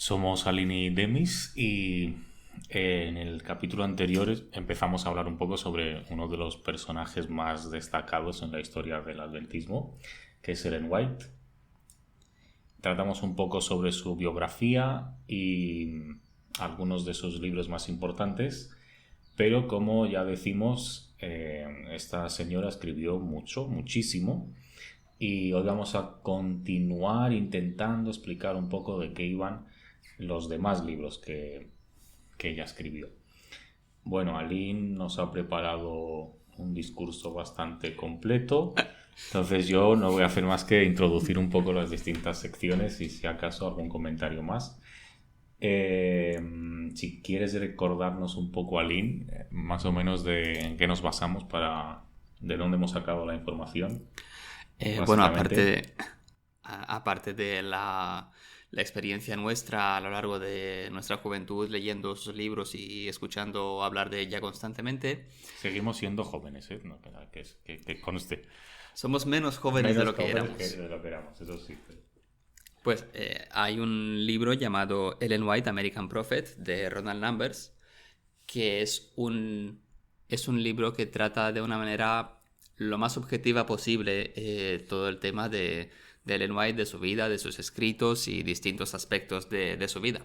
Somos Aline y Demis y en el capítulo anterior empezamos a hablar un poco sobre uno de los personajes más destacados en la historia del adventismo, que es Ellen White. Tratamos un poco sobre su biografía y algunos de sus libros más importantes, pero como ya decimos, esta señora escribió muchísimo, y hoy vamos a continuar intentando explicar un poco de qué iban los demás libros que ella escribió. Bueno, Aline nos ha preparado un discurso bastante completo, entonces yo no voy a hacer más que introducir un poco las distintas secciones y si acaso algún comentario más. Si quieres recordarnos un poco, Aline, más o menos de en qué nos basamos de dónde hemos sacado la información. Bueno, aparte de la experiencia nuestra a lo largo de nuestra juventud, leyendo sus libros y escuchando hablar de ella constantemente. Seguimos siendo jóvenes, ¿eh? No, que conste. Somos menos jóvenes de lo que éramos. De lo que éramos, eso sí. Pues hay un libro llamado Ellen White, American Prophet, de Ronald Numbers, que es un libro que trata de una manera lo más objetiva posible todo el tema de Ellen White, de su vida, de sus escritos y distintos aspectos de su vida.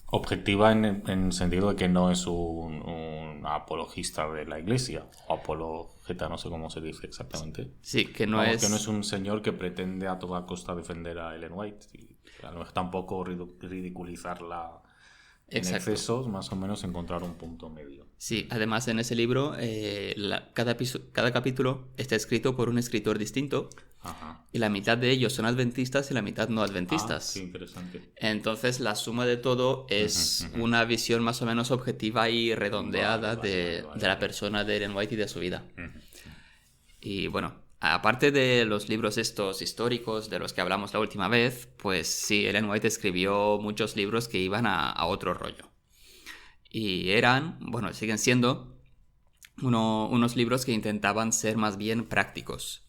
Objetiva en el sentido de que no es un apologista de la iglesia, o apologeta, no sé cómo se dice exactamente. Sí, que no es un señor que pretende a toda costa defender a Ellen White, y a lo mejor tampoco ridiculizarla en excesos, más o menos encontrar un punto medio. Sí, además en ese libro cada capítulo está escrito por un escritor distinto. Ajá. Y la mitad de ellos son adventistas y la mitad no adventistas. Qué interesante. Entonces la suma de todo es una visión más o menos objetiva y redondeada de la persona de Ellen White y de su vida. Y bueno, aparte de los libros estos históricos de los que hablamos la última vez, pues sí, Ellen White escribió muchos libros que iban a otro rollo. Y siguen siendo unos libros que intentaban ser más bien prácticos.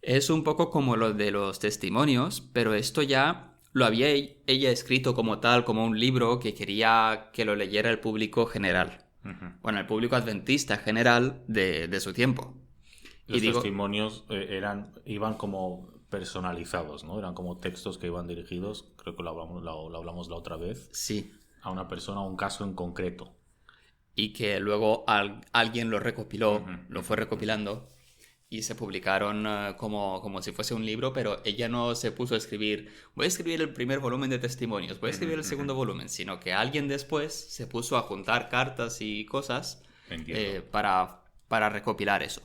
Es un poco como lo de los testimonios, pero esto ya lo había ella escrito como tal, como un libro que quería que lo leyera el público general. Bueno, el público adventista general de su tiempo. Los testimonios iban como personalizados, ¿no? Eran como textos que iban dirigidos, creo que lo hablamos la otra vez. Sí. A una persona, a un caso en concreto. Y que luego alguien lo recopiló, lo fue recopilando y se publicaron como si fuese un libro, pero ella no se puso a escribir, voy a escribir el primer volumen de testimonios, voy a escribir el segundo volumen, sino que alguien después se puso a juntar cartas y cosas para recopilar eso.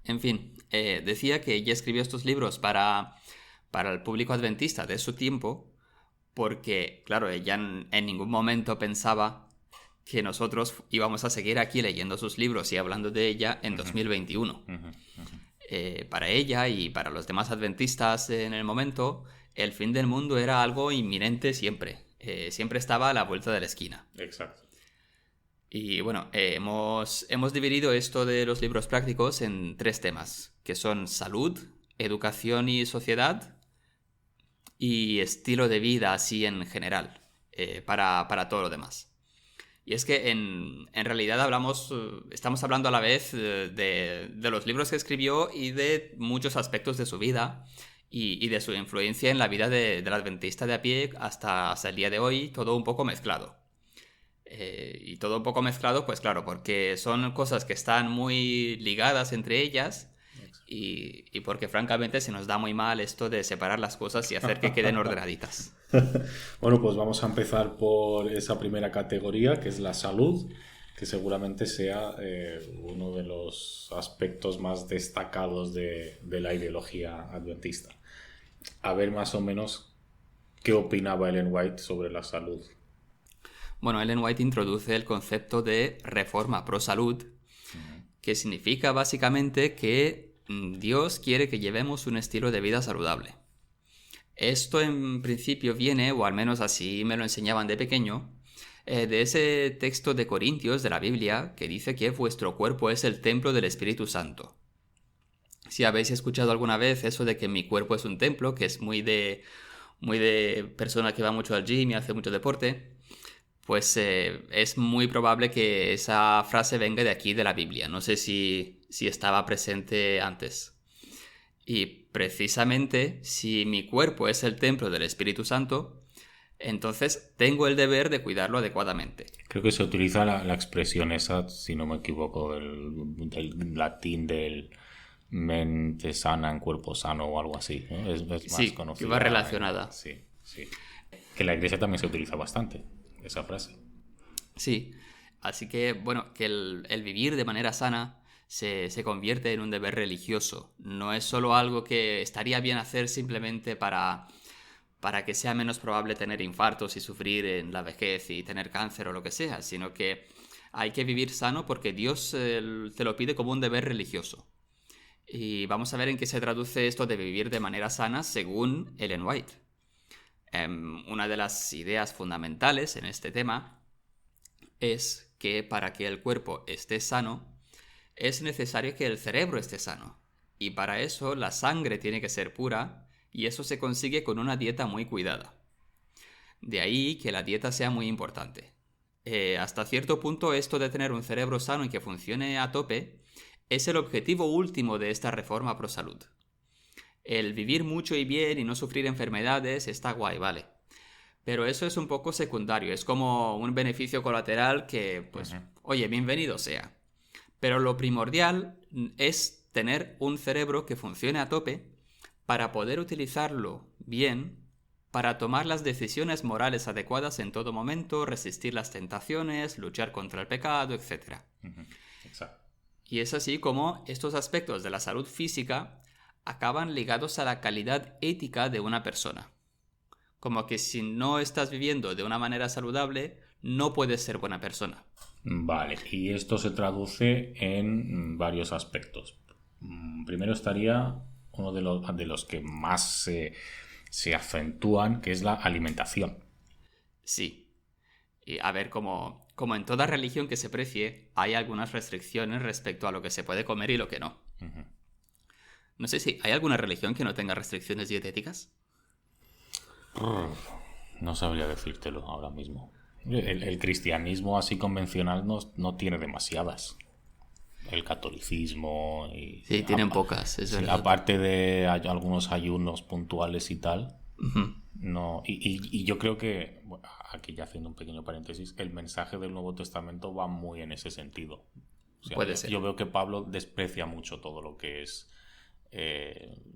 En fin, decía que ella escribió estos libros para el público adventista de su tiempo, porque, claro, ella en ningún momento pensaba que nosotros íbamos a seguir aquí leyendo sus libros y hablando de ella en 2021. Para ella y para los demás adventistas en el momento, el fin del mundo era algo inminente siempre. Siempre estaba a la vuelta de la esquina. Exacto. Y bueno, hemos dividido esto de los libros prácticos en 3 temas, que son salud, educación y sociedad, y estilo de vida así en general, para todo lo demás. Y es que en realidad estamos hablando a la vez de los libros que escribió y de muchos aspectos de su vida y de su influencia en la vida del adventista de a pie hasta el día de hoy, todo un poco mezclado. Y todo un poco mezclado, pues claro, porque son cosas que están muy ligadas entre ellas y porque francamente se nos da muy mal esto de separar las cosas y hacer que queden ordenaditas. Bueno, pues vamos a empezar por esa primera categoría, que es la salud, que seguramente sea uno de los aspectos más destacados de la ideología adventista. A ver más o menos qué opinaba Ellen White sobre la salud. Bueno, Ellen White introduce el concepto de reforma pro salud, que significa básicamente que Dios quiere que llevemos un estilo de vida saludable. Esto en principio viene, o al menos así me lo enseñaban de pequeño, de ese texto de Corintios de la Biblia que dice que vuestro cuerpo es el templo del Espíritu Santo. Si habéis escuchado alguna vez eso de que mi cuerpo es un templo, que es muy de muy de persona que va mucho al gym y hace mucho deporte, pues es muy probable que esa frase venga de aquí, de la Biblia. No sé si estaba presente antes. Y precisamente, si mi cuerpo es el templo del Espíritu Santo, entonces tengo el deber de cuidarlo adecuadamente. Creo que se utiliza la expresión esa, si no me equivoco, del latín del mente sana en cuerpo sano o algo así, ¿no? Es más Sí, conocida. que va relacionada. Sí, sí. Que en la iglesia también se utiliza bastante esa frase. Sí, así que bueno, que el vivir de manera sana se convierte en un deber religioso. No es solo algo que estaría bien hacer simplemente para que sea menos probable tener infartos y sufrir en la vejez y tener cáncer o lo que sea, sino que hay que vivir sano porque Dios te lo pide como un deber religioso. Y vamos a ver en qué se traduce esto de vivir de manera sana según Ellen White. Una de las ideas fundamentales en este tema es que para que el cuerpo esté sano, es necesario que el cerebro esté sano. Y para eso la sangre tiene que ser pura, y eso se consigue con una dieta muy cuidada. De ahí que la dieta sea muy importante. Hasta cierto punto esto de tener un cerebro sano y que funcione a tope es el objetivo último de esta reforma pro salud. El vivir mucho y bien y no sufrir enfermedades está guay, vale. Pero eso es un poco secundario, es como un beneficio colateral que, pues, oye, bienvenido sea. Pero lo primordial es tener un cerebro que funcione a tope para poder utilizarlo bien, para tomar las decisiones morales adecuadas en todo momento, resistir las tentaciones, luchar contra el pecado, etc. Exacto. Y es así como estos aspectos de la salud física acaban ligados a la calidad ética de una persona. Como que si no estás viviendo de una manera saludable, no puedes ser buena persona. Vale, y esto se traduce en varios aspectos. Primero estaría uno de los que más se acentúan, que es la alimentación. Sí. Y a ver, como en toda religión que se precie, hay algunas restricciones respecto a lo que se puede comer y lo que no. No sé si hay alguna religión que no tenga restricciones dietéticas. No sabría decírtelo ahora mismo. El cristianismo así convencional no tiene demasiadas. El catolicismo y... Sí, tienen pocas, es verdad. Aparte de algunos ayunos puntuales y tal. No, y yo creo que, bueno, aquí ya haciendo un pequeño paréntesis, el mensaje del Nuevo Testamento va muy en ese sentido. O sea, puede ser. Yo veo que Pablo desprecia mucho todo lo que es...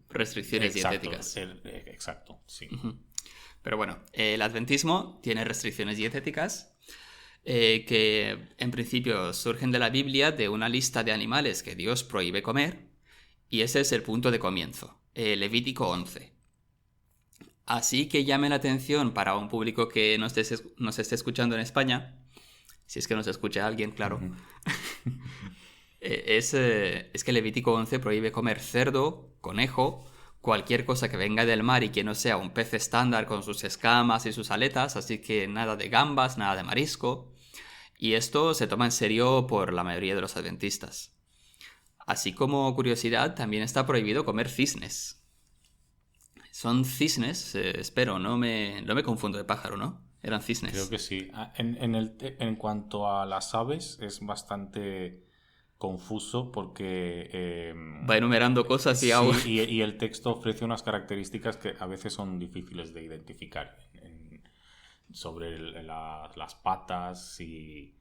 restricciones exacto, dietéticas. Exacto, sí. Pero bueno, el adventismo tiene restricciones dietéticas que en principio surgen de la Biblia, de una lista de animales que Dios prohíbe comer, y ese es el punto de comienzo, Levítico 11. Así que llame la atención para un público que nos esté escuchando en España, si es que nos escucha alguien, claro, es que Levítico 11 prohíbe comer cerdo, conejo, cualquier cosa que venga del mar y que no sea un pez estándar con sus escamas y sus aletas, así que nada de gambas, nada de marisco. Y esto se toma en serio por la mayoría de los adventistas. Así como curiosidad, también está prohibido comer cisnes. Son cisnes, espero, no me confundo de pájaro, ¿no? Eran cisnes. Creo que sí. En cuanto a las aves, es bastante confuso porque... va enumerando cosas y sí, y el texto ofrece unas características que a veces son difíciles de identificar. Sobre las patas, si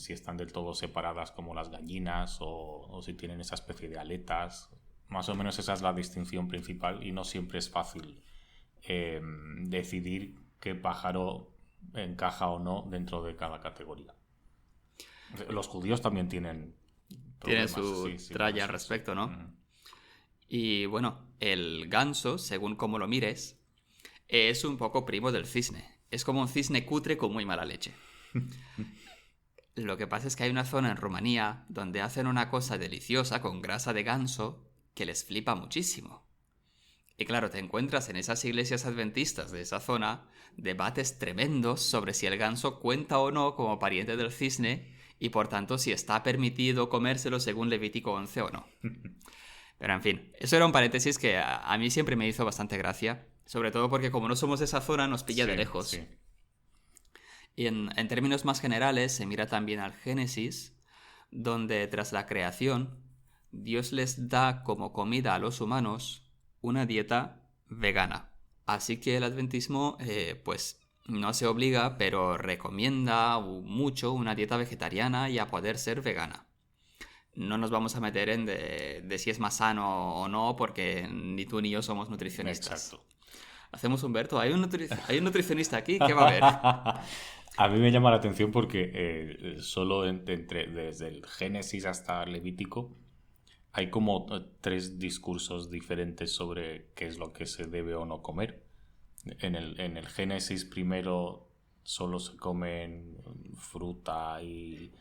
están del todo separadas como las gallinas o si tienen esa especie de aletas. Más o menos esa es la distinción principal y no siempre es fácil decidir qué pájaro encaja o no dentro de cada categoría. Los judíos también tienen su tralla al respecto, ¿no? Y bueno, el ganso, según como lo mires, es un poco primo del cisne. Es como un cisne cutre con muy mala leche. Lo que pasa es que hay una zona en Rumanía donde hacen una cosa deliciosa con grasa de ganso que les flipa muchísimo. Y claro, te encuentras en esas iglesias adventistas de esa zona debates tremendos sobre si el ganso cuenta o no como pariente del cisne y por tanto si está permitido comérselo según Levítico 11 o no. Pero en fin, eso era un paréntesis que a mí siempre me hizo bastante gracia. Sobre todo porque como no somos de esa zona, nos pilla de Sí, lejos. sí. Y en términos más generales, se mira también al Génesis, donde tras la creación, Dios les da como comida a los humanos una dieta vegana. Así que el adventismo, pues no se obliga, pero recomienda mucho una dieta vegetariana y a poder ser vegana. No nos vamos a meter en de si es más sano o no, porque ni tú ni yo somos nutricionistas. Exacto. Hacemos Humberto, hay un nutricionista aquí, ¿qué va a ver? A mí me llama la atención porque solo desde el Génesis hasta el Levítico hay como 3 discursos diferentes sobre qué es lo que se debe o no comer. En el Génesis primero solo se comen fruta y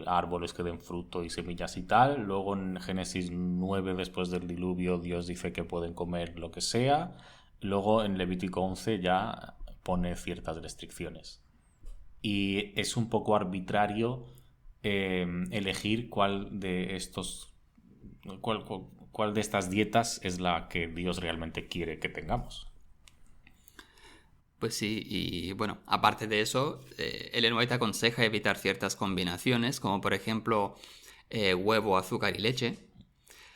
árboles que den fruto y semillas y tal. Luego en Génesis 9, después del diluvio, Dios dice que pueden comer lo que sea. Luego en Levítico 11 ya pone ciertas restricciones. Y es un poco arbitrario elegir cuál de estas dietas es la que Dios realmente quiere que tengamos. Pues sí, y bueno, aparte de eso, Ellen White aconseja evitar ciertas combinaciones, como por ejemplo huevo, azúcar y leche.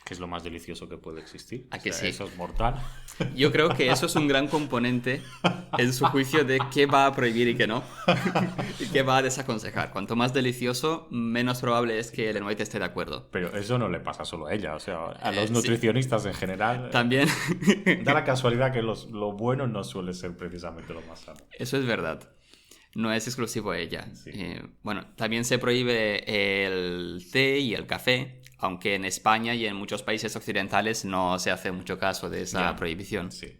Que es lo más delicioso que puede existir. ¿A que sí? Eso es mortal. Yo creo que eso es un gran componente en su juicio de qué va a prohibir y qué no, y qué va a desaconsejar. Cuanto más delicioso, menos probable es que Ellen White esté de acuerdo. Pero eso no le pasa solo a ella, o sea, a los Sí. nutricionistas en general. También, Da la casualidad que lo bueno no suele ser precisamente lo más sano. eso es verdad. No es exclusivo a ella. Sí. Bueno, también se prohíbe el té y el café, aunque en España y en muchos países occidentales no se hace mucho caso de esa prohibición. Sí.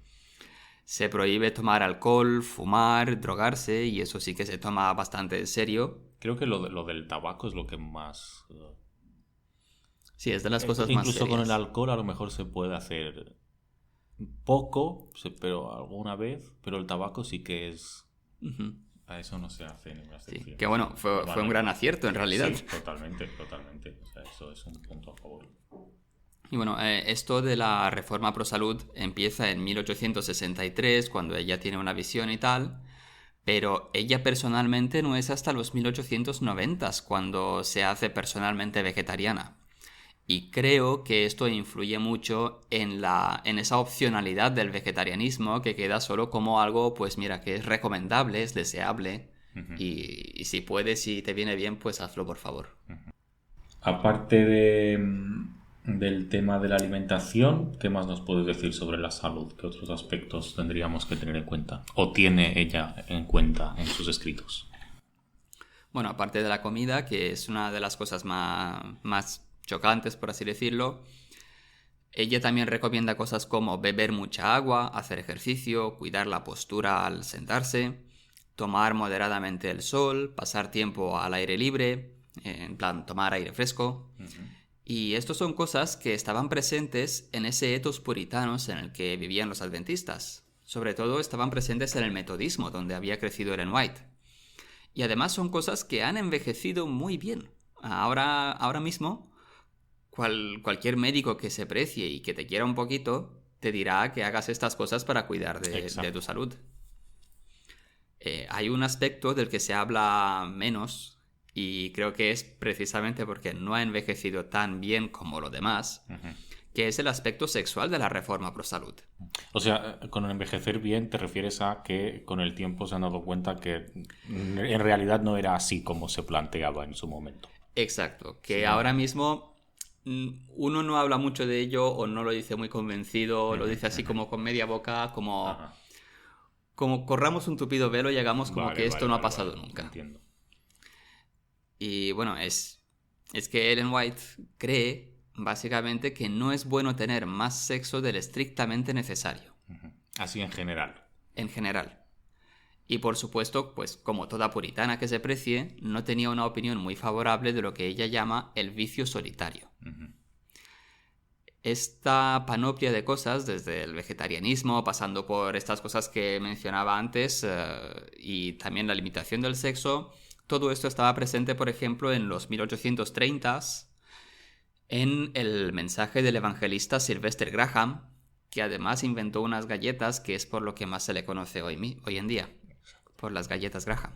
Se prohíbe tomar alcohol, fumar, drogarse, y eso sí que se toma bastante en serio. Creo que lo del tabaco es lo que más... Sí, es de las cosas más Incluso serias. con el alcohol a lo mejor se puede hacer poco, pero alguna vez, pero el tabaco sí que es... Ujú. A eso no se hace ninguna Sí, excepción. que bueno, fue un gran acierto en realidad. Sí, totalmente. O sea, eso es un punto a favor. Y bueno, esto de la reforma pro salud empieza en 1863, cuando ella tiene una visión y tal, pero ella personalmente no es hasta los 1890 cuando se hace personalmente vegetariana. Y creo que esto influye mucho en esa opcionalidad del vegetarianismo, que queda solo como algo, pues mira, que es recomendable, es deseable, y si puedes, si te viene bien, pues hazlo, por favor. Aparte del tema de la alimentación, ¿qué más nos puedes decir sobre la salud? ¿Qué otros aspectos tendríamos que tener en cuenta? ¿O tiene ella en cuenta en sus escritos? Bueno, aparte de la comida, que es una de las cosas más chocantes, por así decirlo, ella también recomienda cosas como beber mucha agua, hacer ejercicio, cuidar la postura al sentarse, tomar moderadamente el sol, pasar tiempo al aire libre, en plan tomar aire fresco. Y estas son cosas que estaban presentes en ese etos puritanos en el que vivían los adventistas. Sobre todo estaban presentes en el metodismo, donde había crecido Ellen White. Y además son cosas que han envejecido muy bien. Ahora mismo, cualquier médico que se precie y que te quiera un poquito, te dirá que hagas estas cosas para cuidar de tu salud. Hay un aspecto del que se habla menos, y creo que es precisamente porque no ha envejecido tan bien como lo demás, que es el aspecto sexual de la reforma pro salud. O sea, con envejecer bien te refieres a que con el tiempo se han dado cuenta que en realidad no era así como se planteaba en su momento. Exacto, que Sí. ahora mismo uno no habla mucho de ello o no lo dice muy convencido, lo dice así como con media boca, como corramos un tupido velo y hagamos como que esto no ha pasado nunca. Entiendo. Y bueno, es que Ellen White cree básicamente que no es bueno tener más sexo del estrictamente necesario. Así en general. En general. Y por supuesto, pues como toda puritana que se precie, no tenía una opinión muy favorable de lo que ella llama el vicio solitario. Esta panoplia de cosas, desde el vegetarianismo, pasando por estas cosas que mencionaba antes, y también la limitación del sexo, todo esto estaba presente, por ejemplo, en los 1830s, en el mensaje del evangelista Sylvester Graham, que además inventó unas galletas que es por lo que más se le conoce hoy en día, por las galletas Graham.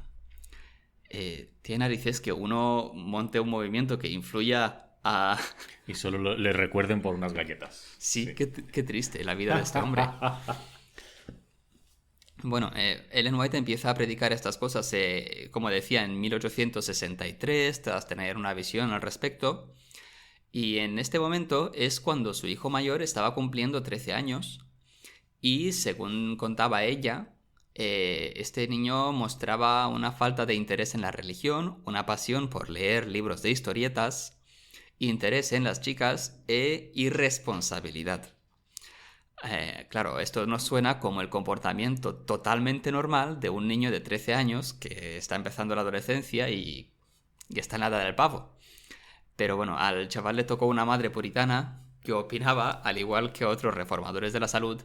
Tiene narices que uno monte un movimiento que influya a... Y solo le recuerden por unas galletas. Sí, qué triste la vida de este hombre. Bueno, Ellen White empieza a predicar estas cosas, como decía, en 1863, tras tener una visión al respecto. Y en este momento es cuando su hijo mayor estaba cumpliendo 13 años. Y según contaba ella, este niño mostraba una falta de interés en la religión, una pasión por leer libros de historietas, interés en las chicas e irresponsabilidad. Claro, esto nos suena como el comportamiento totalmente normal de un niño de 13 años que está empezando la adolescencia y está en la edad del pavo. Pero bueno, al chaval le tocó una madre puritana que opinaba, al igual que otros reformadores de la salud,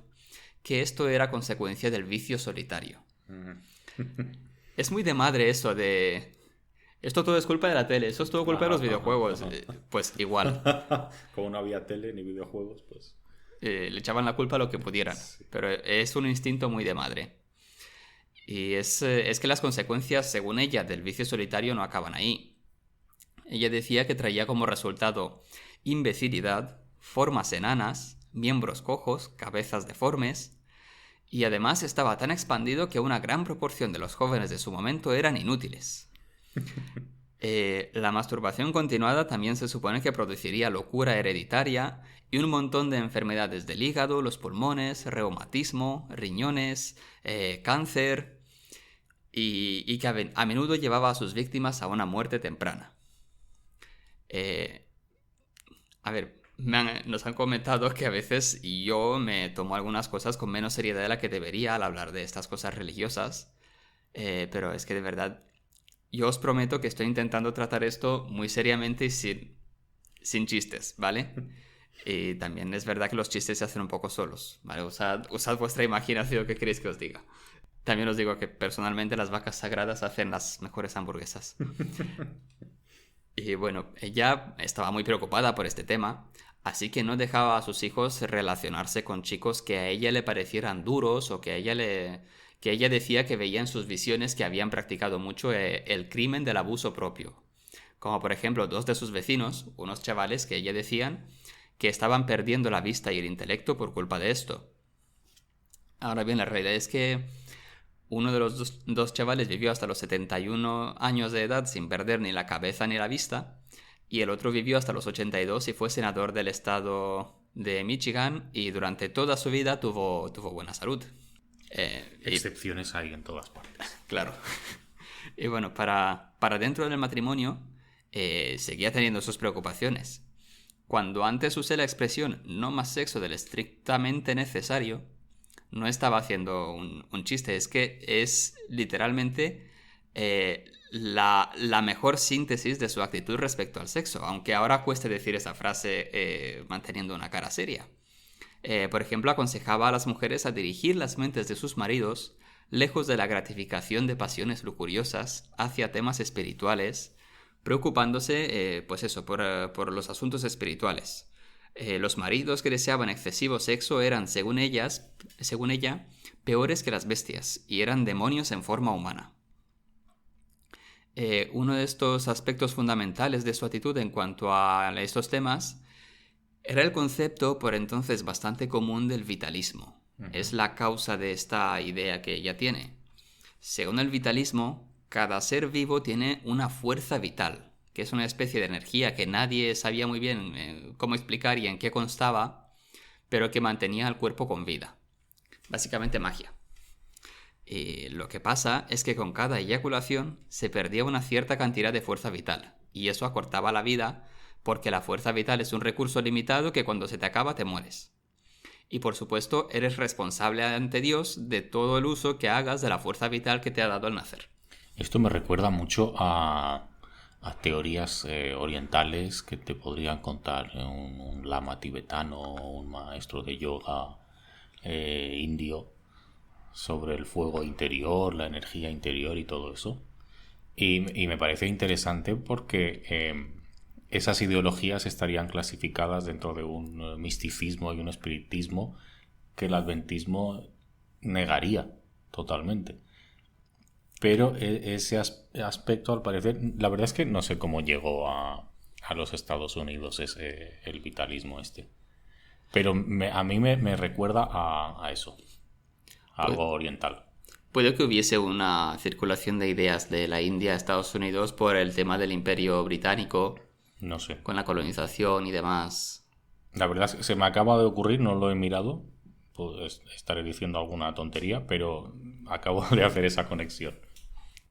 que esto era consecuencia del vicio solitario. Es muy de madre eso de... Esto todo es culpa de la tele, eso es todo culpa de los videojuegos. Pues igual. Como no había tele ni videojuegos, pues... le echaban la culpa a lo que pudieran, sí. Pero es un instinto muy de madre. Y es que las consecuencias, según ella, del vicio solitario no acaban ahí. Ella decía que traía como resultado imbecilidad, formas enanas, miembros cojos, cabezas deformes, y además estaba tan expandido que una gran proporción de los jóvenes de su momento eran inútiles. La masturbación continuada también se supone que produciría locura hereditaria y un montón de enfermedades del hígado, los pulmones, reumatismo, riñones, cáncer, y que a menudo llevaba a sus víctimas a una muerte temprana. A ver, nos han comentado que a veces yo me tomo algunas cosas con menos seriedad de la que debería al hablar de estas cosas religiosas, pero es que de verdad yo os prometo que estoy intentando tratar esto muy seriamente y sin chistes, ¿vale? Y también es verdad que los chistes se hacen un poco solos, ¿vale? Usad vuestra imaginación, ¿qué queréis que os diga? También os digo que personalmente las vacas sagradas hacen las mejores hamburguesas. Y bueno, ella estaba muy preocupada por este tema, así que no dejaba a sus hijos relacionarse con chicos que a ella le parecieran duros o que ella decía que veía en sus visiones que habían practicado mucho el crimen del abuso propio. Como por ejemplo 2 de sus vecinos, unos chavales que ella decían que estaban perdiendo la vista y el intelecto por culpa de esto. Ahora bien, la realidad es que uno de los dos chavales vivió hasta los 71 años de edad sin perder ni la cabeza ni la vista, y el otro vivió hasta los 82 y fue senador del estado de Michigan y durante toda su vida tuvo buena salud. Excepciones hay en todas partes. Claro. Y bueno, para dentro del matrimonio seguía teniendo sus preocupaciones. Cuando antes usé la expresión no más sexo del estrictamente necesario, no estaba haciendo un chiste, es que es literalmente la mejor síntesis de su actitud respecto al sexo, aunque ahora cueste decir esa frase manteniendo una cara seria. Por ejemplo, aconsejaba a las mujeres a dirigir las mentes de sus maridos lejos de la gratificación de pasiones lujuriosas hacia temas espirituales, preocupándose, por los asuntos espirituales. Los maridos que deseaban excesivo sexo eran, según ella, peores que las bestias y eran demonios en forma humana. Uno de estos aspectos fundamentales de su actitud en cuanto a estos temas era el concepto, por entonces bastante común, del vitalismo. Uh-huh. Es la causa de esta idea que ella tiene. Según el vitalismo, cada ser vivo tiene una fuerza vital, que es una especie de energía que nadie sabía muy bien cómo explicar y en qué constaba, pero que mantenía al cuerpo con vida. Básicamente magia. Y lo que pasa es que con cada eyaculación se perdía una cierta cantidad de fuerza vital, y eso acortaba la vida, porque la fuerza vital es un recurso limitado que cuando se te acaba te mueres. Y por supuesto eres responsable ante Dios de todo el uso que hagas de la fuerza vital que te ha dado al nacer. Esto me recuerda mucho a teorías orientales que te podrían contar un lama tibetano o un maestro de yoga indio sobre el fuego interior, la energía interior y todo eso. Y me parece interesante porque esas ideologías estarían clasificadas dentro de un misticismo y un espiritismo que el adventismo negaría totalmente. Pero ese aspecto, al parecer, la verdad es que no sé cómo llegó a los Estados Unidos el vitalismo este. Pero a mí me recuerda a eso, a algo oriental. Puede que hubiese una circulación de ideas de la India a Estados Unidos por el tema del Imperio Británico, No sé. con la colonización y demás. La verdad es que se me acaba de ocurrir, no lo he mirado. Pues estaré diciendo alguna tontería, pero acabo de hacer esa conexión.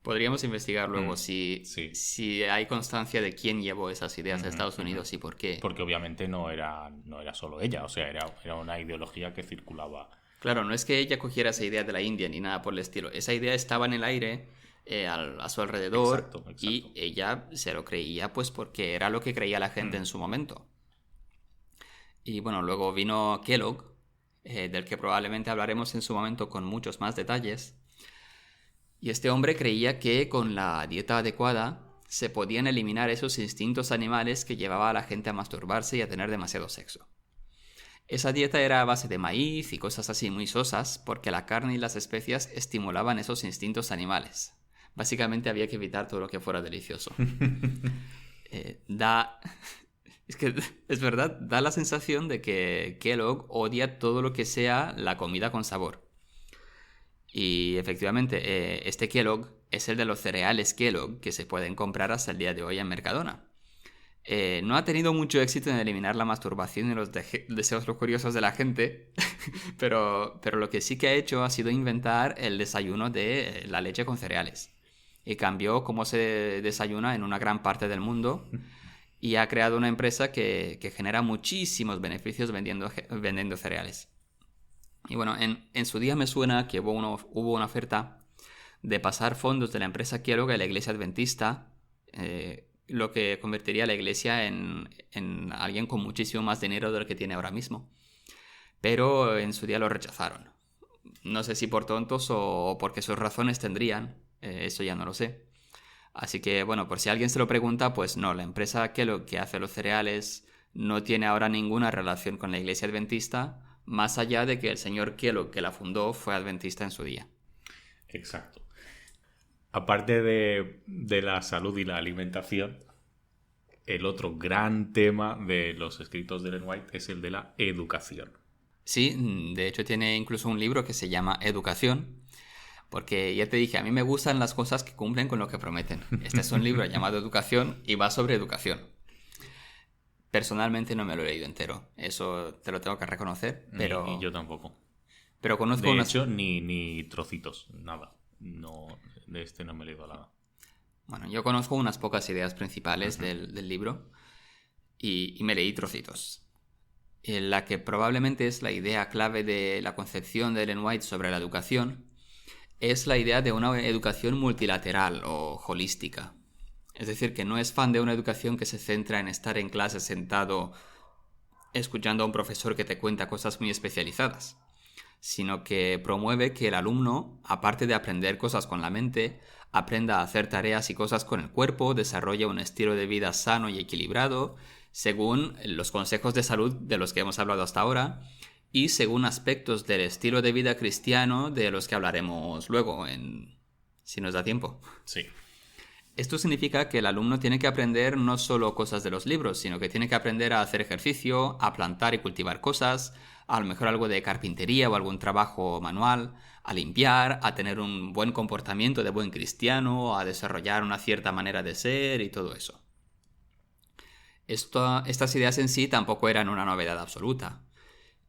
Podríamos investigar luego sí. si hay constancia de quién llevó esas ideas a Estados Unidos y por qué. Porque obviamente no era solo ella, o sea, era una ideología que circulaba. Claro, no es que ella cogiera esa idea de la India ni nada por el estilo. Esa idea estaba en el aire, a su alrededor, Exacto. y ella se lo creía pues porque era lo que creía la gente en su momento. Y bueno, luego vino Kellogg, del que probablemente hablaremos en su momento con muchos más detalles. Y este hombre creía que con la dieta adecuada se podían eliminar esos instintos animales que llevaba a la gente a masturbarse y a tener demasiado sexo. Esa dieta era a base de maíz y cosas así muy sosas, porque la carne y las especias estimulaban esos instintos animales. Básicamente había que evitar todo lo que fuera delicioso. Es que es verdad, da la sensación de que Kellogg odia todo lo que sea la comida con sabor. Y efectivamente, este Kellogg es el de los cereales Kellogg que se pueden comprar hasta el día de hoy en Mercadona. No ha tenido mucho éxito en eliminar la masturbación y los deseos lujuriosos de la gente, pero lo que sí que ha hecho ha sido inventar el desayuno de la leche con cereales. Y cambió cómo se desayuna en una gran parte del mundo y ha creado una empresa que genera muchísimos beneficios vendiendo cereales. Y bueno, en su día me suena que hubo una oferta de pasar fondos de la empresa Kellogg a la iglesia adventista, lo que convertiría a la iglesia en alguien con muchísimo más dinero de lo que tiene ahora mismo. Pero en su día lo rechazaron. No sé si por tontos o porque sus razones tendrían, eso ya no lo sé. Así que bueno, por si alguien se lo pregunta, pues no, la empresa Kellogg que hace los cereales no tiene ahora ninguna relación con la iglesia adventista, más allá de que el señor Kellogg que la fundó fue adventista en su día. Exacto. Aparte de la salud y la alimentación, el otro gran tema de los escritos de Ellen White es el de la educación. Sí, de hecho tiene incluso un libro que se llama Educación, porque ya te dije, a mí me gustan las cosas que cumplen con lo que prometen. Este es un libro llamado Educación y va sobre educación. Personalmente no me lo he leído entero, eso te lo tengo que reconocer, pero... Ni yo tampoco. Pero conozco de hecho, ni trocitos, nada. No, de este no me he leído nada. Bueno, yo conozco unas pocas ideas principales del libro y me leí trocitos. La que probablemente es la idea clave de la concepción de Ellen White sobre la educación es la idea de una educación multilateral o holística. Es decir, que no es fan de una educación que se centra en estar en clase sentado escuchando a un profesor que te cuenta cosas muy especializadas, sino que promueve que el alumno, aparte de aprender cosas con la mente, aprenda a hacer tareas y cosas con el cuerpo, desarrolle un estilo de vida sano y equilibrado, según los consejos de salud de los que hemos hablado hasta ahora, y según aspectos del estilo de vida cristiano de los que hablaremos luego, si nos da tiempo. Sí. Esto significa que el alumno tiene que aprender no solo cosas de los libros, sino que tiene que aprender a hacer ejercicio, a plantar y cultivar cosas, a lo mejor algo de carpintería o algún trabajo manual, a limpiar, a tener un buen comportamiento de buen cristiano, a desarrollar una cierta manera de ser y todo eso. Estas ideas en sí tampoco eran una novedad absoluta.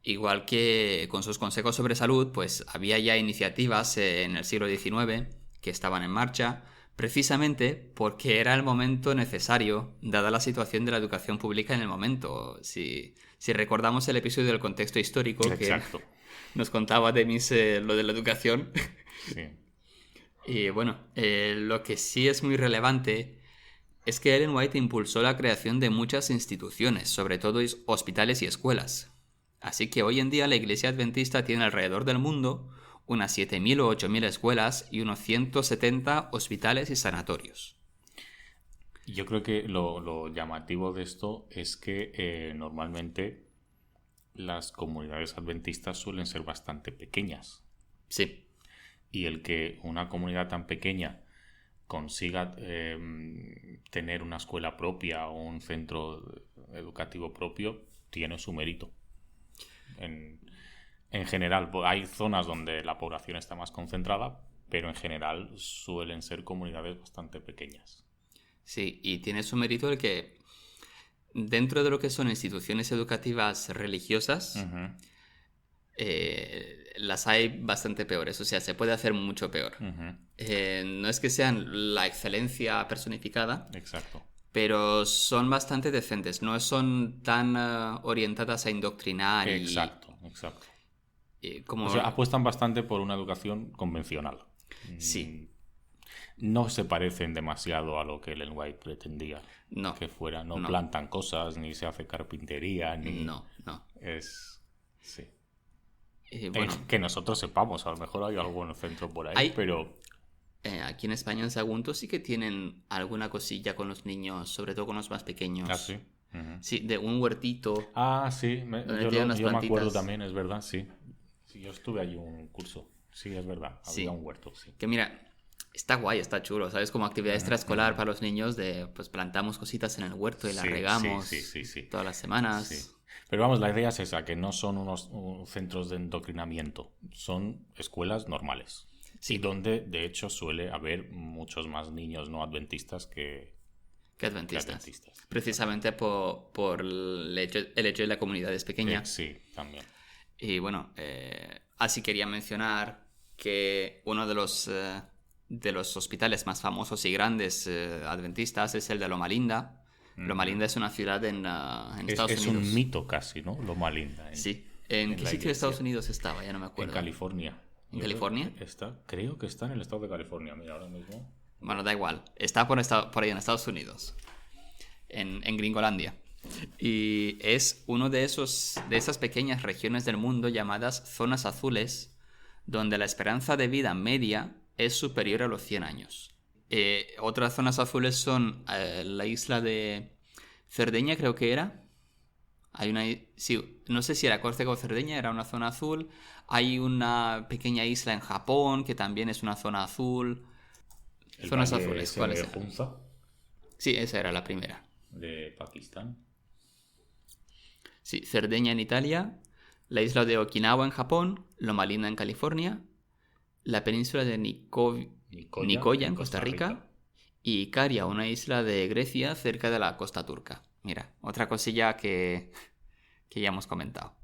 Igual que con sus consejos sobre salud, pues había ya iniciativas en el siglo XIX que estaban en marcha, precisamente porque era el momento necesario, dada la situación de la educación pública en el momento. Si recordamos el episodio del contexto histórico, Exacto, que nos contaba Demis lo de la educación. Sí. Y bueno, lo que sí es muy relevante es que Ellen White impulsó la creación de muchas instituciones, sobre todo hospitales y escuelas. Así que hoy en día la Iglesia Adventista tiene alrededor del mundo unas 7.000 o 8.000 escuelas y unos 170 hospitales y sanatorios. Yo creo que lo llamativo de esto es que normalmente las comunidades adventistas suelen ser bastante pequeñas. Sí. Y el que una comunidad tan pequeña consiga tener una escuela propia o un centro educativo propio tiene su mérito. En general, hay zonas donde la población está más concentrada, pero en general suelen ser comunidades bastante pequeñas. Sí, y tiene su mérito el que dentro de lo que son instituciones educativas religiosas, Uh-huh. las hay bastante peores, o sea, se puede hacer mucho peor. Uh-huh. No es que sean la excelencia personificada, Exacto. pero son bastante decentes, no son tan orientadas a indoctrinar Exacto. como... O sea, apuestan bastante por una educación convencional. Sí. No se parecen demasiado a lo que Ellen White pretendía No, que fuera. No no. plantan cosas, ni se hace carpintería, ni... No. Sí. Bueno, Que nosotros sepamos, a lo mejor hay algún centro por ahí, Hay- pero... aquí en España, en Sagunto, sí que tienen alguna cosilla con los niños, sobre todo con los más pequeños. Ah, sí. Uh-huh. Sí, de un huertito. Ah, sí, Donde yo tienen unas me acuerdo plantitas. también, es verdad, sí. Sí, yo estuve allí un curso. Sí, es verdad, Sí. había un huerto, sí. Que mira, está guay, está chulo, ¿sabes? Como actividad extraescolar para los niños de, pues plantamos cositas en el huerto y las Sí, regamos sí. todas las semanas. Sí. Pero vamos, la idea es esa, que no son unos centros de adoctrinamiento, son escuelas normales. Sí. Y donde, de hecho, suele haber muchos más niños no adventistas que adventistas. Precisamente por el hecho de la comunidad es pequeña. Sí, también. Y bueno, así quería mencionar que uno de los hospitales más famosos y grandes adventistas es el de Loma Linda. Loma Linda es una ciudad en Estados Es Unidos. un mito casi, ¿no? Loma Linda. Sí. ¿En qué la sitio de iglesia. Estados Unidos estaba? Ya no me acuerdo. En California. ¿En California? Creo que está en el estado de California, mira, ahora mismo. Bueno, da igual. Está por ahí en Estados Unidos. En Gringolandia. Y es uno de esas pequeñas regiones del mundo llamadas zonas azules, donde la esperanza de vida media es superior a los 100 años. Otras zonas azules son la isla de Cerdeña, creo que era. Sí, no sé si era Córcega o Cerdeña, era una zona azul. Hay una pequeña isla en Japón que también es una zona azul. Zonas azules, ¿cuáles eran? Hunza, Sí, esa era la primera. de Pakistán. Sí, Cerdeña en Italia, la isla de Okinawa en Japón, Loma Linda en California, la península de Nicoya en Costa Rica y Ikaria, una isla de Grecia cerca de la costa turca. Mira, otra cosilla que ya hemos comentado.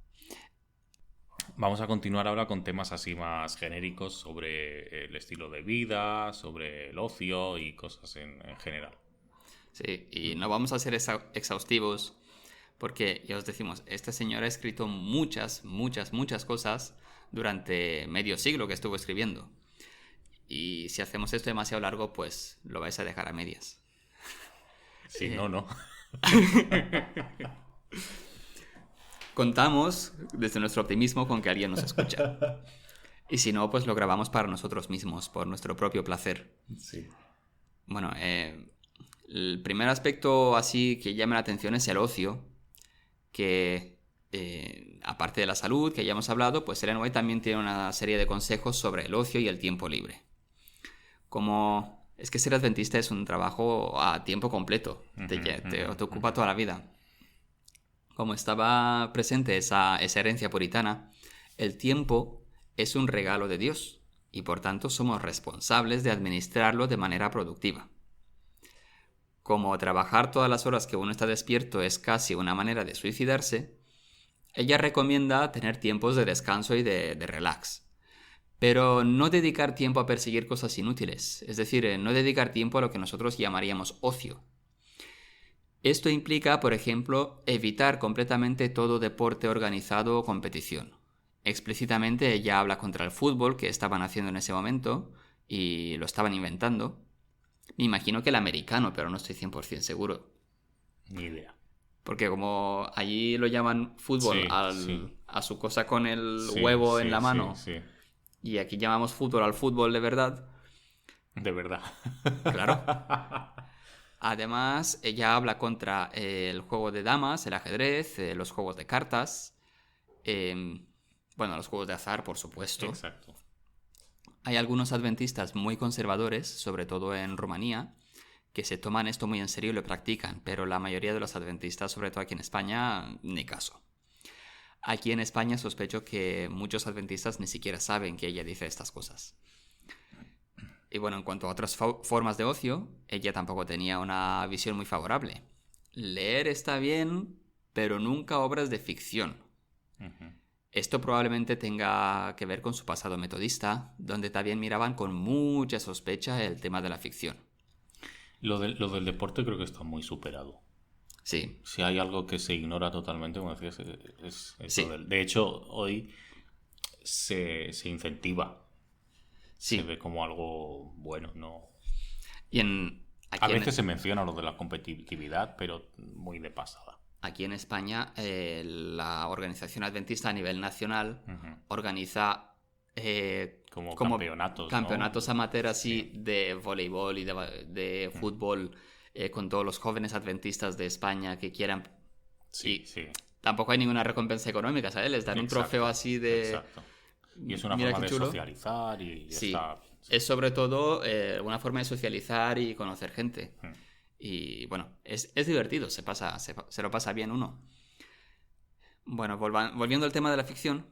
Vamos a continuar ahora con temas así más genéricos sobre el estilo de vida, sobre el ocio y cosas en general. Sí, y no vamos a ser exhaustivos porque ya os decimos, este señor ha escrito muchas cosas durante medio siglo que estuvo escribiendo. Y si hacemos esto demasiado largo, pues lo vais a dejar a medias. Sí, no. Contamos desde nuestro optimismo con que alguien nos escucha. Y si no, pues lo grabamos para nosotros mismos, por nuestro propio placer. Sí. Bueno, el primer aspecto así que llama la atención es el ocio, que aparte de la salud, que ya hemos hablado, pues Ellen White también tiene una serie de consejos sobre el ocio y el tiempo libre. Como es que ser adventista es un trabajo a tiempo completo, te ocupa toda la vida. Como estaba presente esa herencia puritana, el tiempo es un regalo de Dios y por tanto somos responsables de administrarlo de manera productiva. Como trabajar todas las horas que uno está despierto es casi una manera de suicidarse, ella recomienda tener tiempos de descanso y de relax. Pero no dedicar tiempo a perseguir cosas inútiles, es decir, no dedicar tiempo a lo que nosotros llamaríamos ocio. Esto implica, por ejemplo, evitar completamente todo deporte organizado o competición. Explícitamente ella habla contra el fútbol que estaban haciendo en ese momento y lo estaban inventando. Me imagino que el americano, pero no estoy 100% seguro. Ni idea. Porque como allí lo llaman fútbol a su cosa con el huevo en la mano, y aquí llamamos fútbol al fútbol de verdad. De verdad. Claro. Además, ella habla contra el juego de damas, el ajedrez, los juegos de cartas Bueno, los juegos de azar, por supuesto. Exacto. Hay algunos adventistas muy conservadores, sobre todo en Rumanía, que se toman esto muy en serio y lo practican, pero la mayoría de los adventistas, sobre todo aquí en España, ni caso. Aquí en España sospecho que muchos adventistas ni siquiera saben que ella dice estas cosas. Y bueno, en cuanto a otras formas de ocio, ella tampoco tenía una visión muy favorable. Leer está bien, pero nunca obras de ficción. Uh-huh. Esto probablemente tenga que ver con su pasado metodista, donde también miraban con mucha sospecha el tema de la ficción. Lo del deporte creo que está muy superado. Sí. Si hay algo que se ignora totalmente, como decías, es Sí. De hecho, hoy se incentiva. Sí. Se ve como algo bueno, ¿no? Y a veces se menciona lo de la competitividad, pero muy de pasada. Aquí en España, la organización adventista a nivel nacional organiza como campeonatos, ¿no? Amateur así, sí, de voleibol y de fútbol, con todos los jóvenes adventistas de España que quieran. Sí, sí. Tampoco hay ninguna recompensa económica, ¿sabes? Les dan un trofeo así de... Exacto. Y es una forma de socializar y sí, está... es sobre todo una forma de socializar y conocer gente. Y bueno, es divertido, se lo pasa bien uno. Bueno, volviendo al tema de la ficción,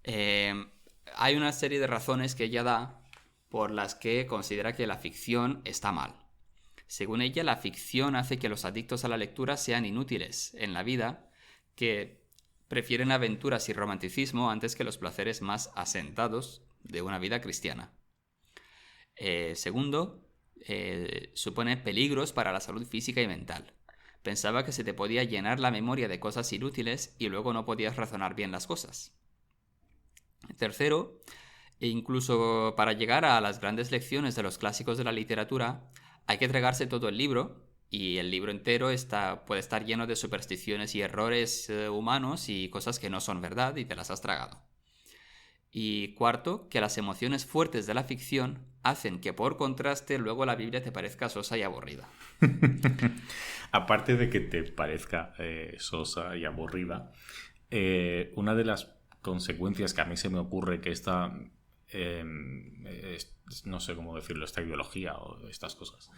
hay una serie de razones que ella da por las que considera que la ficción está mal. Según ella, la ficción hace que los adictos a la lectura sean inútiles en la vida, que prefieren aventuras y romanticismo antes que los placeres más asentados de una vida cristiana. Segundo, supone peligros para la salud física y mental. Pensaba que se te podía llenar la memoria de cosas inútiles y luego no podías razonar bien las cosas. Tercero, incluso para llegar a las grandes lecciones de los clásicos de la literatura, hay que tragarse todo el libro, y el libro entero puede estar lleno de supersticiones y errores humanos y cosas que no son verdad y te las has tragado. Y cuarto, que las emociones fuertes de la ficción hacen que por contraste luego la Biblia te parezca sosa y aburrida. Aparte de que te parezca sosa y aburrida, una de las consecuencias que a mí se me ocurre que esta, no sé cómo decirlo, esta ideología o estas cosas,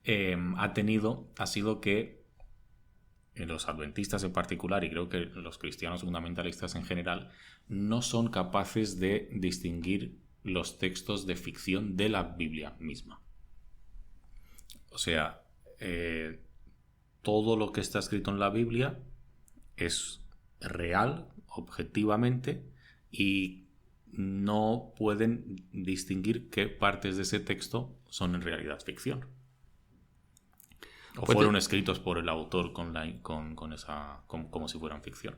ha sido que los adventistas en particular, y creo que los cristianos fundamentalistas en general, no son capaces de distinguir los textos de ficción de la Biblia misma. O sea, todo lo que está escrito en la Biblia es real, objetivamente, y no pueden distinguir qué partes de ese texto son en realidad ficción. O fueron escritos por el autor como si fueran ficción.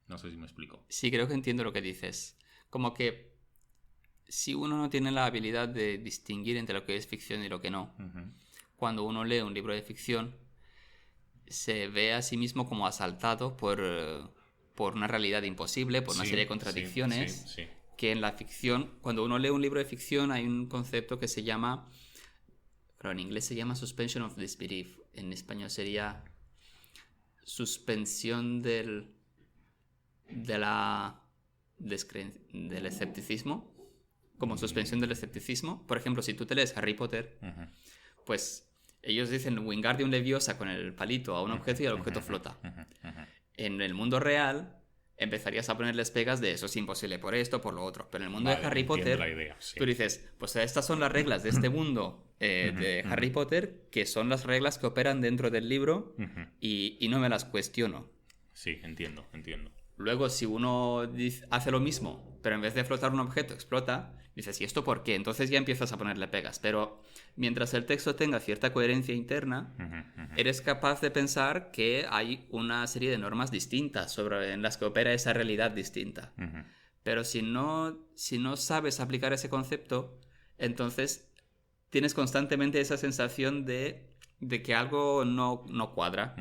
No sé si me explico. Sí, creo que entiendo lo que dices. Como que si uno no tiene la habilidad de distinguir entre lo que es ficción y lo que no, cuando uno lee un libro de ficción, se ve a sí mismo como asaltado por una realidad imposible, por una serie de contradicciones, sí. Que en la ficción, cuando uno lee un libro de ficción, hay un concepto que se llama... Pero en inglés se llama suspension of disbelief. En español sería suspensión del escepticismo. Como suspensión del escepticismo. Por ejemplo, si tú te lees Harry Potter, pues ellos dicen Wingardium Leviosa con el palito a un objeto y el objeto flota. En el mundo real empezarías a ponerles pegas de eso es imposible por esto, por lo otro. Pero en el mundo de Harry Potter, la idea, sí. Tú dices, pues estas son las reglas de este mundo de Harry Potter, que son las reglas que operan dentro del libro y no me las cuestiono. Sí, entiendo. Luego, si uno hace lo mismo, pero en vez de flotar un objeto, explota, dices, ¿y esto por qué? Entonces ya empiezas a ponerle pegas. Pero mientras el texto tenga cierta coherencia interna, eres capaz de pensar que hay una serie de normas distintas en las que opera esa realidad distinta. Pero si no sabes aplicar ese concepto, entonces tienes constantemente esa sensación de que algo no cuadra.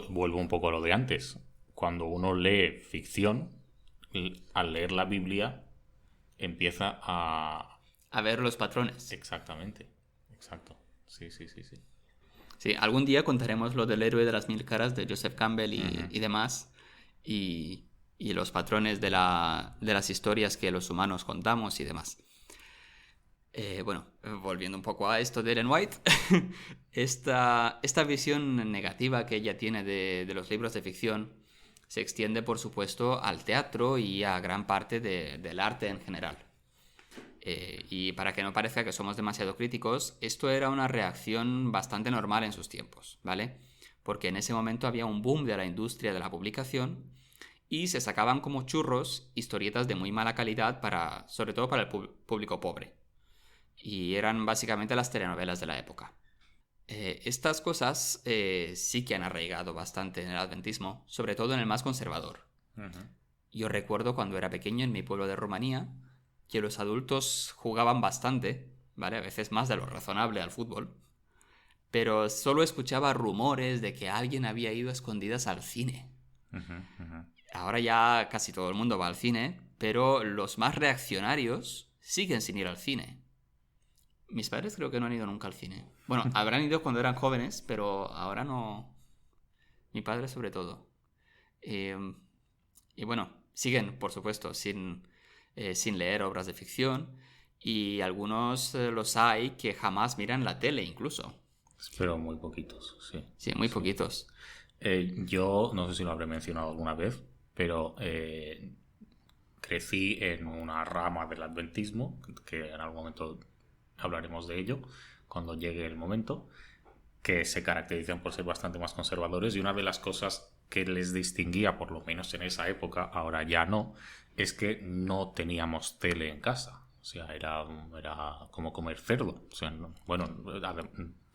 Vuelvo un poco a lo de antes. Cuando uno lee ficción, al leer la Biblia, empieza a ver los patrones. Exactamente. Exacto. Sí. Sí, algún día contaremos lo del héroe de las 1000 caras de Joseph Campbell y demás. y los patrones de las historias que los humanos contamos y demás. Bueno, volviendo un poco a esto de Ellen White, esta visión negativa que ella tiene de los libros de ficción se extiende, por supuesto, al teatro y a gran parte del arte en general. Y para que no parezca que somos demasiado críticos, esto era una reacción bastante normal en sus tiempos, ¿vale? Porque en ese momento había un boom de la industria de la publicación y se sacaban como churros historietas de muy mala calidad sobre todo para el público pobre. Y eran básicamente las telenovelas de la época. Estas cosas sí que han arraigado bastante en el adventismo, sobre todo en el más conservador. Uh-huh. Yo recuerdo cuando era pequeño en mi pueblo de Rumanía que los adultos jugaban bastante, ¿vale? A veces más de lo razonable al fútbol, pero solo escuchaba rumores de que alguien había ido a escondidas al cine. Uh-huh, uh-huh. Ahora ya casi todo el mundo va al cine, pero los más reaccionarios siguen sin ir al cine. Mis padres creo que no han ido nunca al cine. Bueno, habrán ido cuando eran jóvenes, pero ahora no. Mi padre sobre todo. Y bueno, siguen, por supuesto, sin leer obras de ficción. Y algunos los hay que jamás miran la tele incluso. Pero muy poquitos, sí. Sí, muy poquitos. Yo no sé si lo habré mencionado alguna vez, pero crecí en una rama del adventismo, que en algún momento hablaremos de ello cuando llegue el momento, que se caracterizan por ser bastante más conservadores, y una de las cosas que les distinguía, por lo menos en esa época, ahora ya no, es que no teníamos tele en casa. O sea, era como comer cerdo. O sea,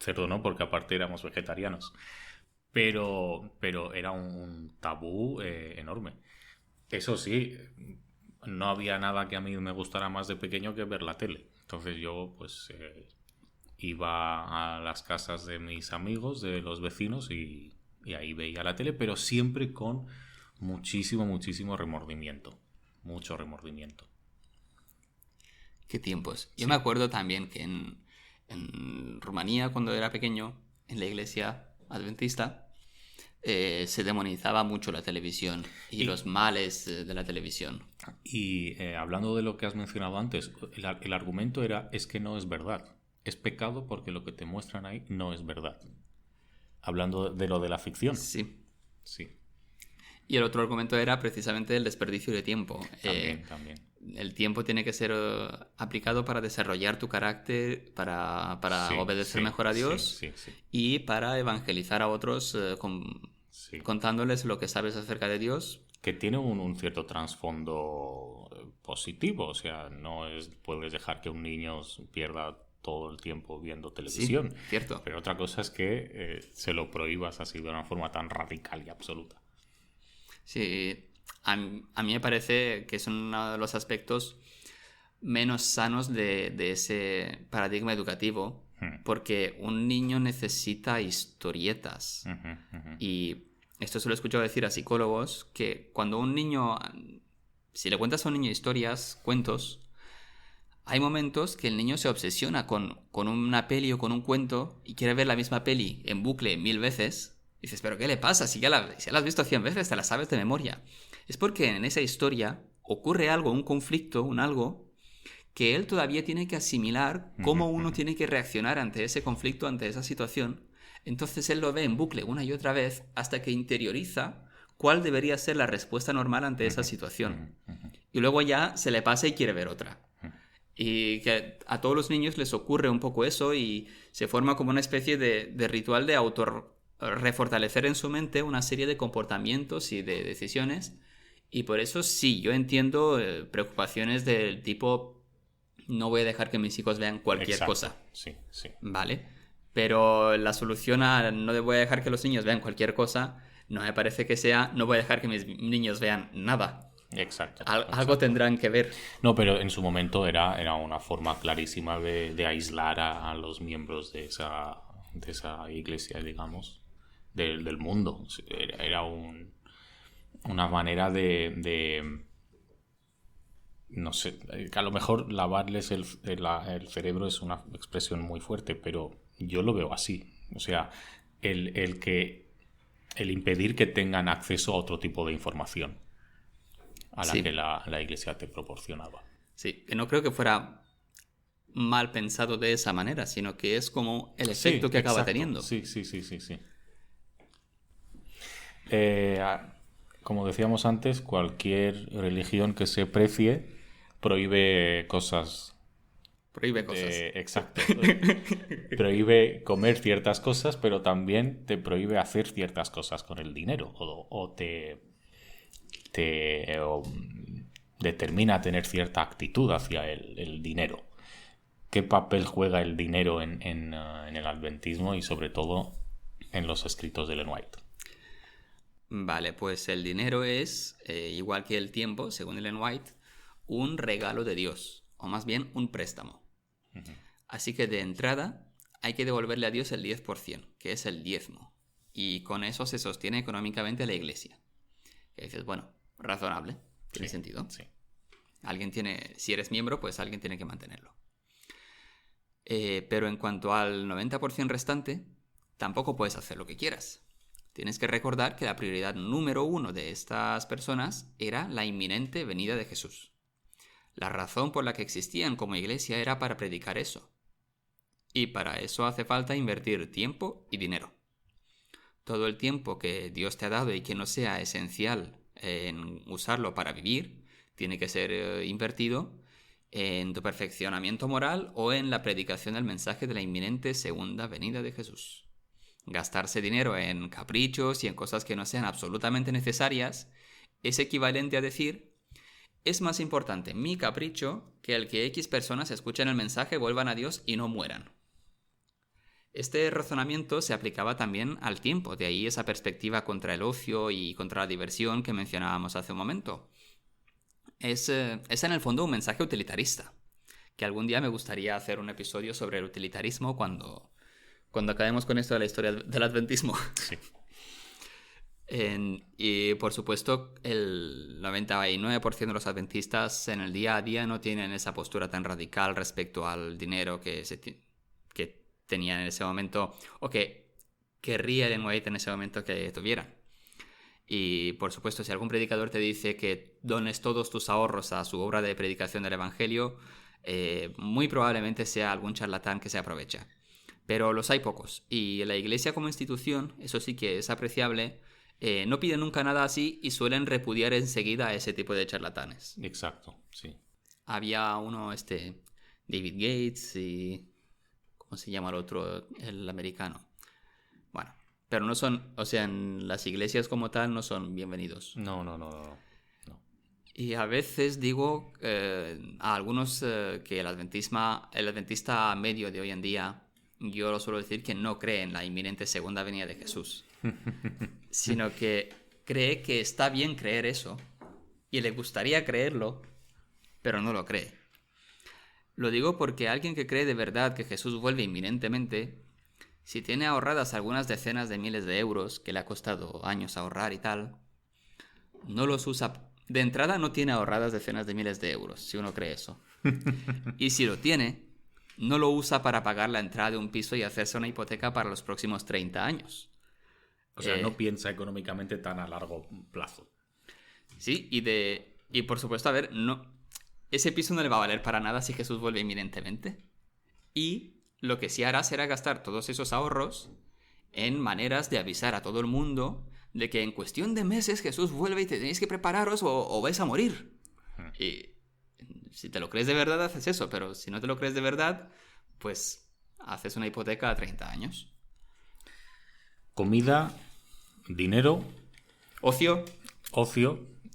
cerdo no, porque aparte éramos vegetarianos. Pero era un tabú enorme. Eso sí, no había nada que a mí me gustara más de pequeño que ver la tele. Entonces yo pues iba a las casas de mis amigos, de los vecinos, y ahí veía la tele, pero siempre con muchísimo remordimiento. Mucho remordimiento. Qué tiempos. Yo me acuerdo también que en Rumanía, cuando era pequeño, en la iglesia adventista, se demonizaba mucho la televisión y los males de la televisión. Y hablando de lo que has mencionado antes, el argumento es que no es verdad. Es pecado porque lo que te muestran ahí no es verdad. Hablando de lo de la ficción. Sí. Sí. Y el otro argumento era precisamente el desperdicio de tiempo. También. El tiempo tiene que ser aplicado para desarrollar tu carácter, para obedecer mejor a Dios y para evangelizar a otros contándoles lo que sabes acerca de Dios. Que tiene un cierto trasfondo positivo. O sea, puedes dejar que un niño pierda todo el tiempo viendo televisión. Sí, cierto. Pero otra cosa es que se lo prohíbas así de una forma tan radical y absoluta. Sí, a mí me parece que son uno de los aspectos menos sanos de ese paradigma educativo, porque un niño necesita historietas. Y esto se lo he escuchado decir a psicólogos, que cuando un niño, si le cuentas a un niño historias, cuentos, hay momentos que el niño se obsesiona con una peli o con un cuento y quiere ver la misma peli en bucle 1000 veces. Y dices, ¿pero qué le pasa? Si ya la has visto 100 veces, te la sabes de memoria. Es porque en esa historia ocurre algo, un conflicto, un algo, que él todavía tiene que asimilar cómo uno tiene que reaccionar ante ese conflicto, ante esa situación. Entonces él lo ve en bucle una y otra vez hasta que interioriza cuál debería ser la respuesta normal ante esa situación. Y luego ya se le pasa y quiere ver otra. Y que a todos los niños les ocurre un poco eso y se forma como una especie de ritual de refortalecer en su mente una serie de comportamientos y de decisiones. Y por eso sí, yo entiendo preocupaciones del tipo: no voy a dejar que mis hijos vean cualquier cosa. Sí. Vale. Pero la solución a no voy a dejar que los niños vean cualquier cosa no me parece que sea no voy a dejar que mis niños vean nada. Exacto. Algo tendrán que ver. No, pero en su momento era una forma clarísima de aislar a los miembros de esa iglesia, digamos, del mundo. Era una manera de no sé, que a lo mejor lavarles el cerebro es una expresión muy fuerte, pero yo lo veo así. O sea, el que el impedir que tengan acceso a otro tipo de información a la Sí. que la Iglesia te proporcionaba. Sí, que no creo que fuera mal pensado de esa manera, sino que es como el Sí, efecto que acaba exacto. teniendo. Sí. Como decíamos antes, cualquier religión que se precie prohíbe cosas. Prohíbe cosas. Exacto. Prohíbe comer ciertas cosas, pero también te prohíbe hacer ciertas cosas con el dinero. O determina tener cierta actitud hacia el dinero. ¿Qué papel juega el dinero en el adventismo y sobre todo en los escritos de Ellen White? Vale, pues el dinero es, igual que el tiempo, según Ellen White, un regalo de Dios, o más bien un préstamo. Así que de entrada hay que devolverle a Dios el 10%, que es el diezmo. Y con eso se sostiene económicamente la iglesia. Que dices, bueno, razonable, tiene sentido. Sí. Si eres miembro, pues alguien tiene que mantenerlo. Pero en cuanto al 90% restante, tampoco puedes hacer lo que quieras. Tienes que recordar que la prioridad número 1 de estas personas era la inminente venida de Jesús. La razón por la que existían como iglesia era para predicar eso. Y para eso hace falta invertir tiempo y dinero. Todo el tiempo que Dios te ha dado y que no sea esencial en usarlo para vivir, tiene que ser invertido en tu perfeccionamiento moral o en la predicación del mensaje de la inminente segunda venida de Jesús. Gastarse dinero en caprichos y en cosas que no sean absolutamente necesarias es equivalente a decir: es más importante mi capricho que el que X personas escuchen el mensaje, vuelvan a Dios y no mueran. Este razonamiento se aplicaba también al tiempo, de ahí esa perspectiva contra el ocio y contra la diversión que mencionábamos hace un momento. Es en el fondo un mensaje utilitarista, que algún día me gustaría hacer un episodio sobre el utilitarismo cuando acabemos con esto de la historia del adventismo. Sí. Y por supuesto, el 99% de los adventistas en el día a día no tienen esa postura tan radical respecto al dinero que tenían en ese momento, o que querría Ellen White en ese momento que tuvieran. Y por supuesto, si algún predicador te dice que dones todos tus ahorros a su obra de predicación del Evangelio, muy probablemente sea algún charlatán que se aprovecha. Pero los hay pocos, y la Iglesia como institución, eso sí que es apreciable, no pide nunca nada así y suelen repudiar enseguida a ese tipo de charlatanes. Exacto, sí. Había uno, David Gates y... ¿cómo se llama el otro? El americano. Bueno, pero no son, o sea, en las iglesias como tal no son bienvenidos. No. Y a veces digo a algunos que el adventista medio de hoy en día, yo lo suelo decir que no cree en la inminente segunda venida de Jesús, sino que cree que está bien creer eso y le gustaría creerlo, pero no lo cree. Lo digo porque alguien que cree de verdad que Jesús vuelve inminentemente, si tiene ahorradas algunas decenas de miles de euros, que le ha costado años ahorrar y tal, no los usa. De entrada no tiene ahorradas decenas de miles de euros, si uno cree eso. Y si lo tiene, no lo usa para pagar la entrada de un piso y hacerse una hipoteca para los próximos 30 años. O sea, no piensa económicamente tan a largo plazo. Sí, y por supuesto, a ver, ese piso no le va a valer para nada si Jesús vuelve inminentemente. Y lo que sí hará será gastar todos esos ahorros en maneras de avisar a todo el mundo de que en cuestión de meses Jesús vuelve y tenéis que prepararos o vais a morir. Y si te lo crees de verdad, haces eso, pero si no te lo crees de verdad, pues haces una hipoteca a 30 años. Comida, dinero, Ocio.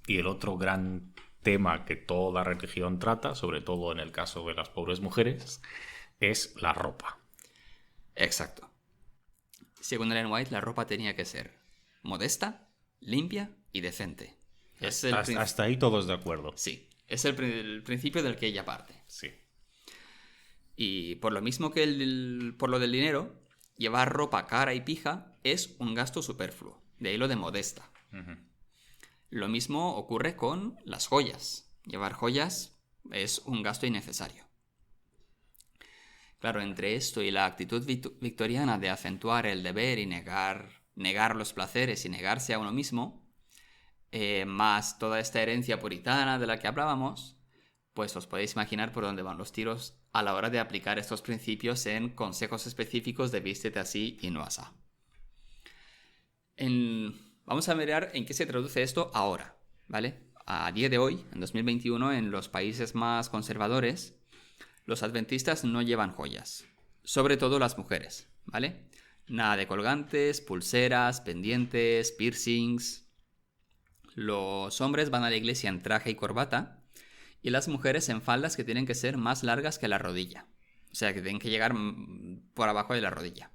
y el otro gran tema que toda religión trata, sobre todo en el caso de las pobres mujeres, es la ropa. Exacto. Según Ellen White, la ropa tenía que ser modesta, limpia y decente. Hasta ahí todos de acuerdo. Sí, es el principio del que ella parte. Sí. Y por lo mismo que por lo del dinero, llevar ropa cara y pija es un gasto superfluo. De ahí lo de modesta. Uh-huh. Lo mismo ocurre con las joyas. Llevar joyas es un gasto innecesario. Claro, entre esto y la actitud victoriana de acentuar el deber y negar negar los placeres y negarse a uno mismo, más toda esta herencia puritana de la que hablábamos, pues os podéis imaginar por dónde van los tiros a la hora de aplicar estos principios en consejos específicos de vístete así y no asá. Vamos a mirar en qué se traduce esto ahora, ¿vale? A día de hoy, en 2021, en los países más conservadores, los adventistas no llevan joyas, sobre todo las mujeres, ¿vale? Nada de colgantes, pulseras, pendientes, piercings. Los hombres van a la iglesia en traje y corbata y las mujeres en faldas que tienen que ser más largas que la rodilla. O sea, que tienen que llegar por abajo de la rodilla.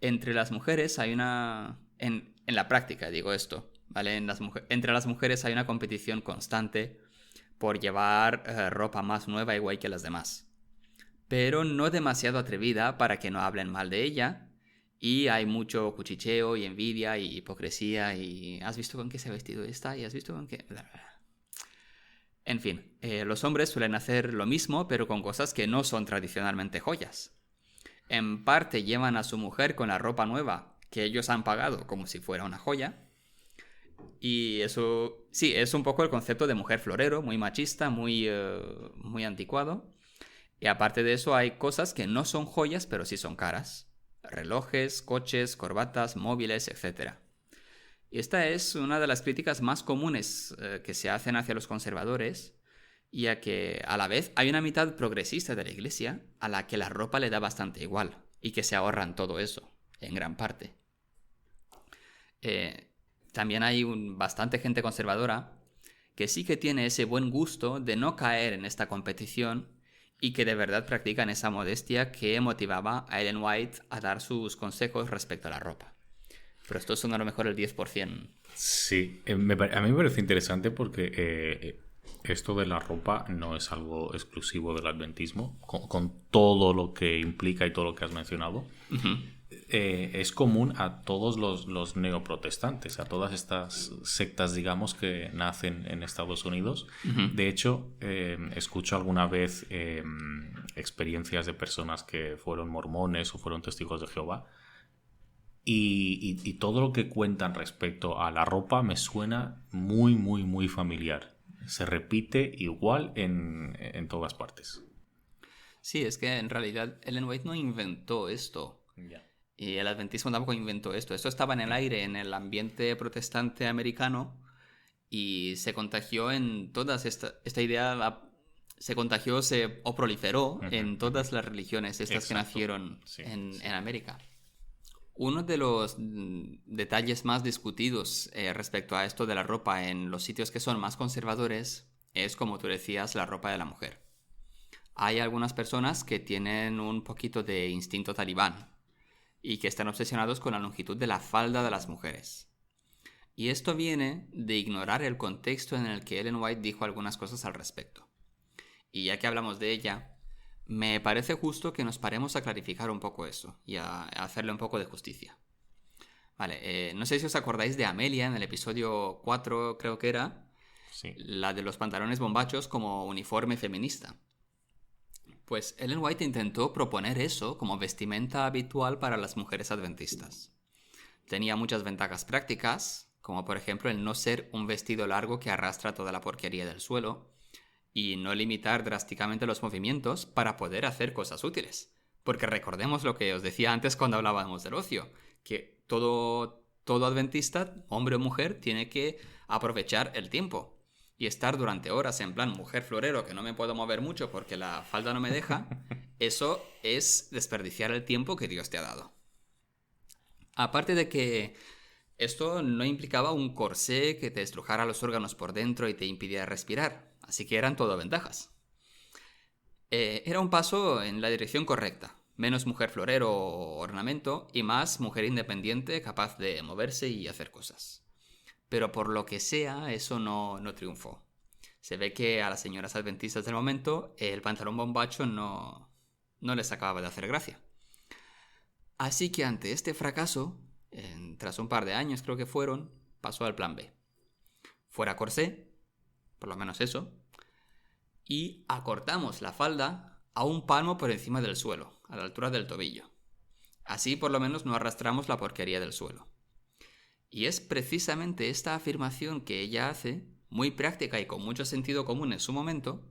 Entre las mujeres hay una... En la práctica digo esto, ¿vale? Entre las mujeres hay una competición constante por llevar ropa más nueva igual que las demás. Pero no demasiado atrevida para que no hablen mal de ella. Y hay mucho cuchicheo y envidia y hipocresía y ¿has visto con qué se ha vestido esta? ¿Y has visto con qué...? En fin, los hombres suelen hacer lo mismo pero con cosas que no son tradicionalmente joyas. En parte llevan a su mujer con la ropa nueva que ellos han pagado como si fuera una joya. Y eso, sí, es un poco el concepto de mujer florero, muy machista, muy anticuado. Y aparte de eso hay cosas que no son joyas pero sí son caras. Relojes, coches, corbatas, móviles, etc. Y esta es una de las críticas más comunes que se hacen hacia los conservadores, ya que a la vez hay una mitad progresista de la iglesia a la que la ropa le da bastante igual y que se ahorran todo eso, en gran parte. También hay bastante gente conservadora que sí que tiene ese buen gusto de no caer en esta competición y que de verdad practican esa modestia que motivaba a Ellen White a dar sus consejos respecto a la ropa. Pero esto son a lo mejor el 10%. Sí, a mí me parece interesante porque esto de la ropa no es algo exclusivo del adventismo, con todo lo que implica y todo lo que has mencionado. Uh-huh. Es común a todos los neoprotestantes, a todas estas sectas, digamos, que nacen en Estados Unidos. Uh-huh. De hecho, escucho alguna vez experiencias de personas que fueron mormones o fueron testigos de Jehová y todo lo que cuentan respecto a la ropa me suena muy, muy, muy familiar. Se repite igual en todas partes. Sí, es que en realidad Ellen White no inventó esto. Yeah. Y el adventismo tampoco inventó esto. Esto estaba en el aire, en el ambiente protestante americano, y se contagió en todas esta idea, se contagió o proliferó en todas las religiones estas que nacieron en América. Uno de los detalles más discutidos respecto a esto de la ropa en los sitios que son más conservadores es, como tú decías, la ropa de la mujer. Hay algunas personas que tienen un poquito de instinto talibán y que están obsesionados con la longitud de la falda de las mujeres. Y esto viene de ignorar el contexto en el que Ellen White dijo algunas cosas al respecto. Y ya que hablamos de ella, me parece justo que nos paremos a clarificar un poco eso y a hacerle un poco de justicia. Vale, no sé si os acordáis de Amelia en el episodio 4, creo que era, sí. La de los pantalones bombachos como uniforme feminista. Pues Ellen White intentó proponer eso como vestimenta habitual para las mujeres adventistas. Tenía muchas ventajas prácticas, como por ejemplo el no ser un vestido largo que arrastra toda la porquería del suelo, y no limitar drásticamente los movimientos para poder hacer cosas útiles. Porque recordemos lo que os decía antes cuando hablábamos del ocio, que todo adventista, hombre o mujer, tiene que aprovechar el tiempo. Y estar durante horas en plan mujer florero, que no me puedo mover mucho porque la falda no me deja, eso es desperdiciar el tiempo que Dios te ha dado. Aparte de que esto no implicaba un corsé que te estrujara los órganos por dentro y te impidiera respirar. Así que eran todo ventajas. Era un paso en la dirección correcta. Menos mujer florero o ornamento y más mujer independiente capaz de moverse y hacer cosas. Pero por lo que sea, eso no triunfó. Se ve que a las señoras adventistas del momento el pantalón bombacho no les acababa de hacer gracia. Así que ante este fracaso, tras un par de años creo que fueron, pasó al plan B. Fuera corsé, por lo menos eso, y acortamos la falda a un palmo por encima del suelo, a la altura del tobillo. Así por lo menos no arrastramos la porquería del suelo. Y es precisamente esta afirmación que ella hace, muy práctica y con mucho sentido común en su momento,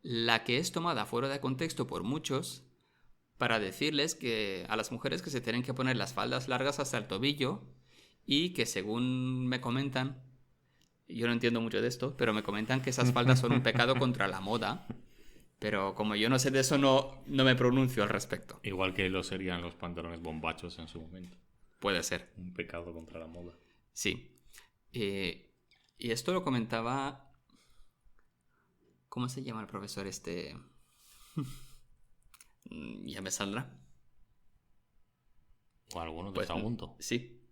la que es tomada fuera de contexto por muchos para decirles que a las mujeres que se tienen que poner las faldas largas hasta el tobillo y que según me comentan, yo no entiendo mucho de esto, pero me comentan que esas faldas son un pecado contra la moda, pero como yo no sé de eso no me pronuncio al respecto. Igual que lo serían los pantalones bombachos en su momento. Puede ser. Un pecado contra la moda. Sí. Y esto lo comentaba... ¿Cómo se llama el profesor este? Ya me saldrá. O alguno de Pues, Sagunto. sí.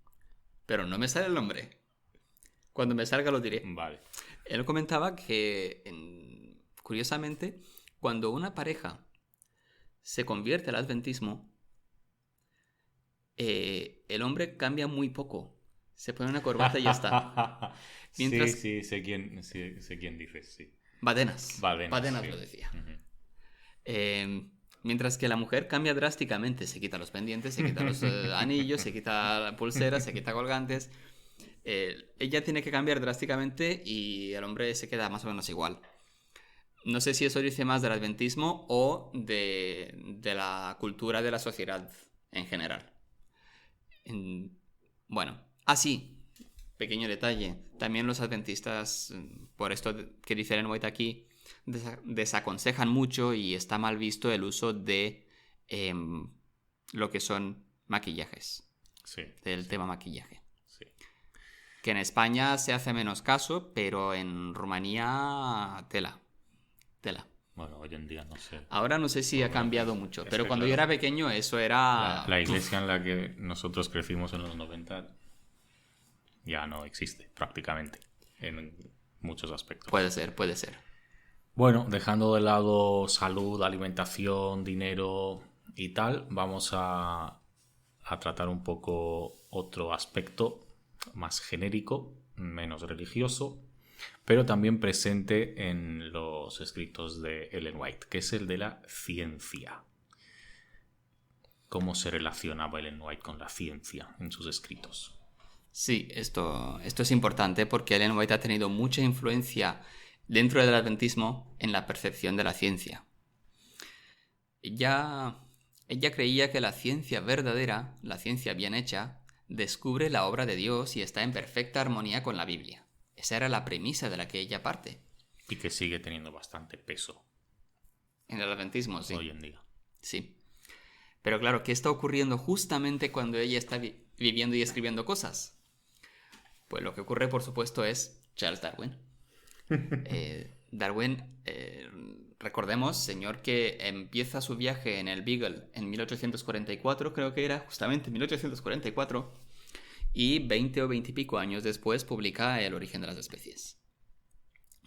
Pero no me sale el nombre. Cuando me salga lo diré. Vale. Él comentaba que, curiosamente, cuando una pareja se convierte al adventismo, el hombre cambia muy poco. Se pone una corbata y ya está. Mientras... Sí, sé quién dices, sí. Badenas Sí. lo decía. Uh-huh. Mientras que la mujer cambia drásticamente. Se quita los pendientes, se quita los anillos, se quita pulseras, se quita colgantes. Ella tiene que cambiar drásticamente y el hombre se queda más o menos igual. No sé si eso dice más del adventismo o de la cultura de la sociedad en general. Bueno, sí, pequeño detalle. También los adventistas, por esto que dice Ellen White aquí, desaconsejan mucho y está mal visto el uso de lo que son maquillajes. Sí. Del tema maquillaje. Sí. Que en España se hace menos caso, pero en Rumanía tela. Bueno, hoy en día no sé. Ahora no sé si ha cambiado mucho, pero cuando yo era pequeño eso era... La iglesia en la que nosotros crecimos en los 90 ya no existe prácticamente en muchos aspectos. Puede ser. Bueno, dejando de lado salud, alimentación, dinero y tal, vamos a tratar un poco otro aspecto más genérico, menos religioso, pero también presente en los escritos de Ellen White, que es el de la ciencia. ¿Cómo se relacionaba Ellen White con la ciencia en sus escritos? Sí, esto es importante porque Ellen White ha tenido mucha influencia dentro del adventismo en la percepción de la ciencia. Ella creía que la ciencia verdadera, la ciencia bien hecha, descubre la obra de Dios y está en perfecta armonía con la Biblia. Esa era la premisa de la que ella parte. Y que sigue teniendo bastante peso. En el adventismo, sí. Hoy en día. Sí. Pero claro, ¿qué está ocurriendo justamente cuando ella está viviendo y escribiendo cosas? Pues lo que ocurre, por supuesto, es Charles Darwin. Darwin, recordemos, señor que empieza su viaje en el Beagle en 1844, creo que era justamente 1844, y 20 o 20 y pico años después publica El origen de las especies.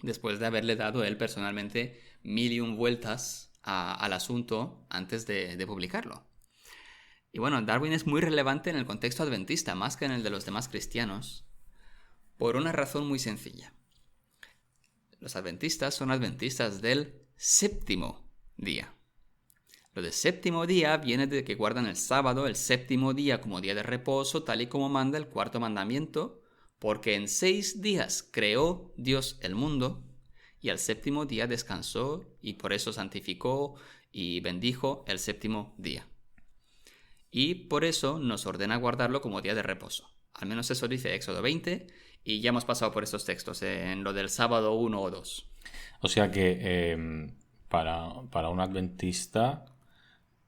Después de haberle dado él personalmente 1001 vueltas al asunto antes de publicarlo. Y bueno, Darwin es muy relevante en el contexto adventista, más que en el de los demás cristianos, por una razón muy sencilla. Los adventistas son adventistas del séptimo día. Lo de séptimo día viene de que guardan el sábado, el séptimo día, como día de reposo, tal y como manda el cuarto mandamiento, porque en 6 días creó Dios el mundo y al séptimo día descansó y por eso santificó y bendijo el séptimo día. Y por eso nos ordena guardarlo como día de reposo. Al menos eso dice Éxodo 20 y ya hemos pasado por estos textos en lo del sábado 1 o 2. O sea que para un adventista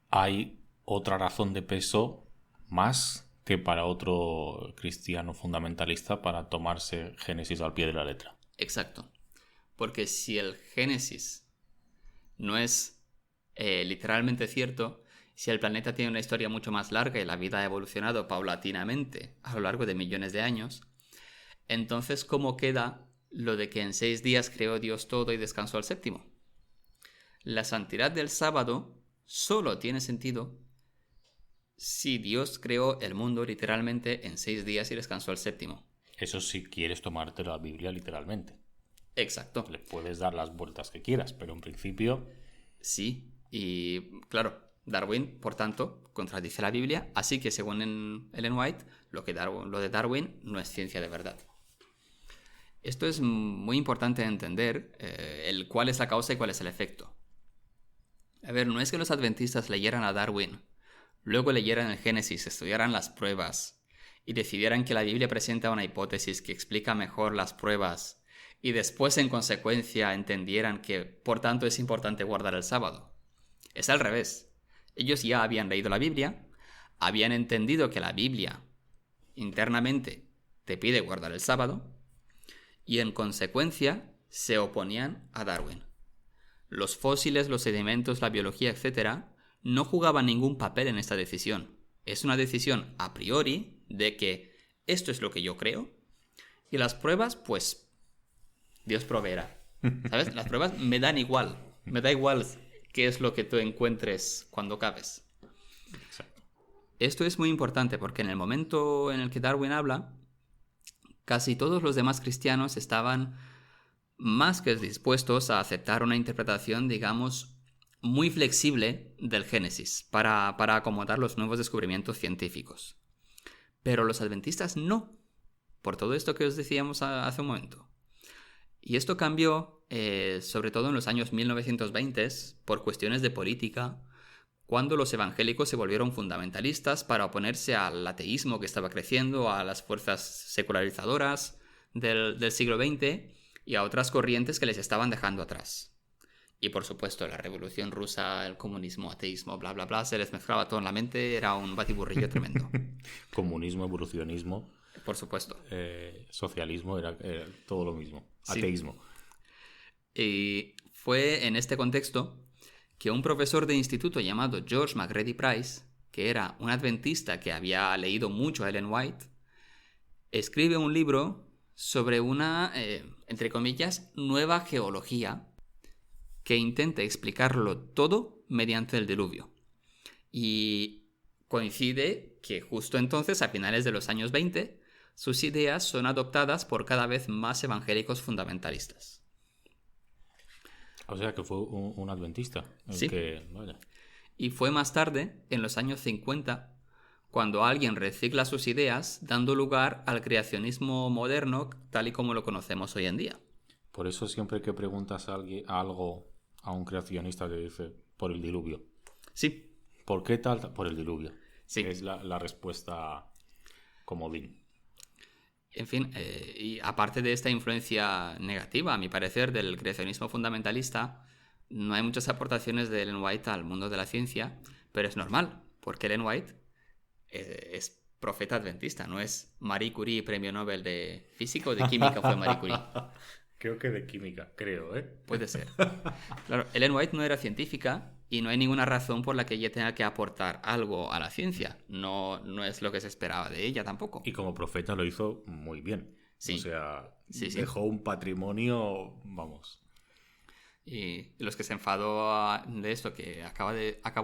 hay otra razón de peso más que para otro cristiano fundamentalista para tomarse Génesis al pie de la letra. Exacto. Porque si el Génesis no es literalmente cierto, si el planeta tiene una historia mucho más larga y la vida ha evolucionado paulatinamente a lo largo de millones de años, entonces ¿cómo queda lo de que en 6 días creó Dios todo y descansó al séptimo? La santidad del sábado solo tiene sentido si Dios creó el mundo literalmente en 6 días y descansó al séptimo. Eso si quieres tomarte la Biblia literalmente. Exacto. Le puedes dar las vueltas que quieras, pero en principio... Sí, y claro, Darwin, por tanto, contradice la Biblia, así que según Ellen White, lo de Darwin no es ciencia de verdad. Esto es muy importante de entender, cuál es la causa y cuál es el efecto. A ver, no es que los adventistas leyeran a Darwin, luego leyeran el Génesis, estudiaran las pruebas y decidieran que la Biblia presenta una hipótesis que explica mejor las pruebas y después en consecuencia entendieran que por tanto es importante guardar el sábado. Es al revés. Ellos ya habían leído la Biblia, habían entendido que la Biblia internamente te pide guardar el sábado y en consecuencia se oponían a Darwin. Los fósiles, los sedimentos, la biología, etc., no jugaban ningún papel en esta decisión. Es una decisión a priori de que esto es lo que yo creo y las pruebas, pues, Dios proveerá. ¿Sabes? Las pruebas me dan igual. Me da igual qué es lo que tú encuentres cuando cabes. Exacto. Esto es muy importante porque en el momento en el que Darwin habla, casi todos los demás cristianos estaban más que dispuestos a aceptar una interpretación, digamos, muy flexible del Génesis para acomodar los nuevos descubrimientos científicos. Pero los adventistas no, por todo esto que os decíamos hace un momento. Y esto cambió, sobre todo en los años 1920, por cuestiones de política, cuando los evangélicos se volvieron fundamentalistas para oponerse al ateísmo que estaba creciendo, a las fuerzas secularizadoras del siglo XX y a otras corrientes que les estaban dejando atrás. Y por supuesto, la revolución rusa, el comunismo, ateísmo, bla, bla, bla, se les mezclaba todo en la mente, era un batiburrillo tremendo. Comunismo, evolucionismo. Por supuesto. Socialismo, era todo lo mismo. Sí. Ateísmo. Y fue en este contexto que un profesor de instituto llamado George McGrady Price, que era un adventista que había leído mucho a Ellen White, escribe un libro sobre una, entre comillas, nueva geología que intenta explicarlo todo mediante el diluvio. Y coincide que justo entonces, a finales de los años 20, sus ideas son adoptadas por cada vez más evangélicos fundamentalistas. O sea que fue un adventista. Sí. Vaya. Y fue más tarde, en los años 50, cuando alguien recicla sus ideas, dando lugar al creacionismo moderno tal y como lo conocemos hoy en día. Por eso siempre que preguntas a un creacionista te dice, por el diluvio. Sí. ¿Por qué tal? Por el diluvio. Sí. Es la respuesta comodín. En fin, y aparte de esta influencia negativa, a mi parecer, del creacionismo fundamentalista, no hay muchas aportaciones de Ellen White al mundo de la ciencia, pero es normal, porque Ellen White es profeta adventista, no es Marie Curie, premio Nobel de física o de química fue Marie Curie. Creo que de química, creo, ¿eh? Puede ser. Claro, Ellen White no era científica y no hay ninguna razón por la que ella tenga que aportar algo a la ciencia. No es lo que se esperaba de ella tampoco. Y como profeta lo hizo muy bien. Sí. O sea, sí. Dejó un patrimonio, vamos. Y los que se enfadó de esto que acabo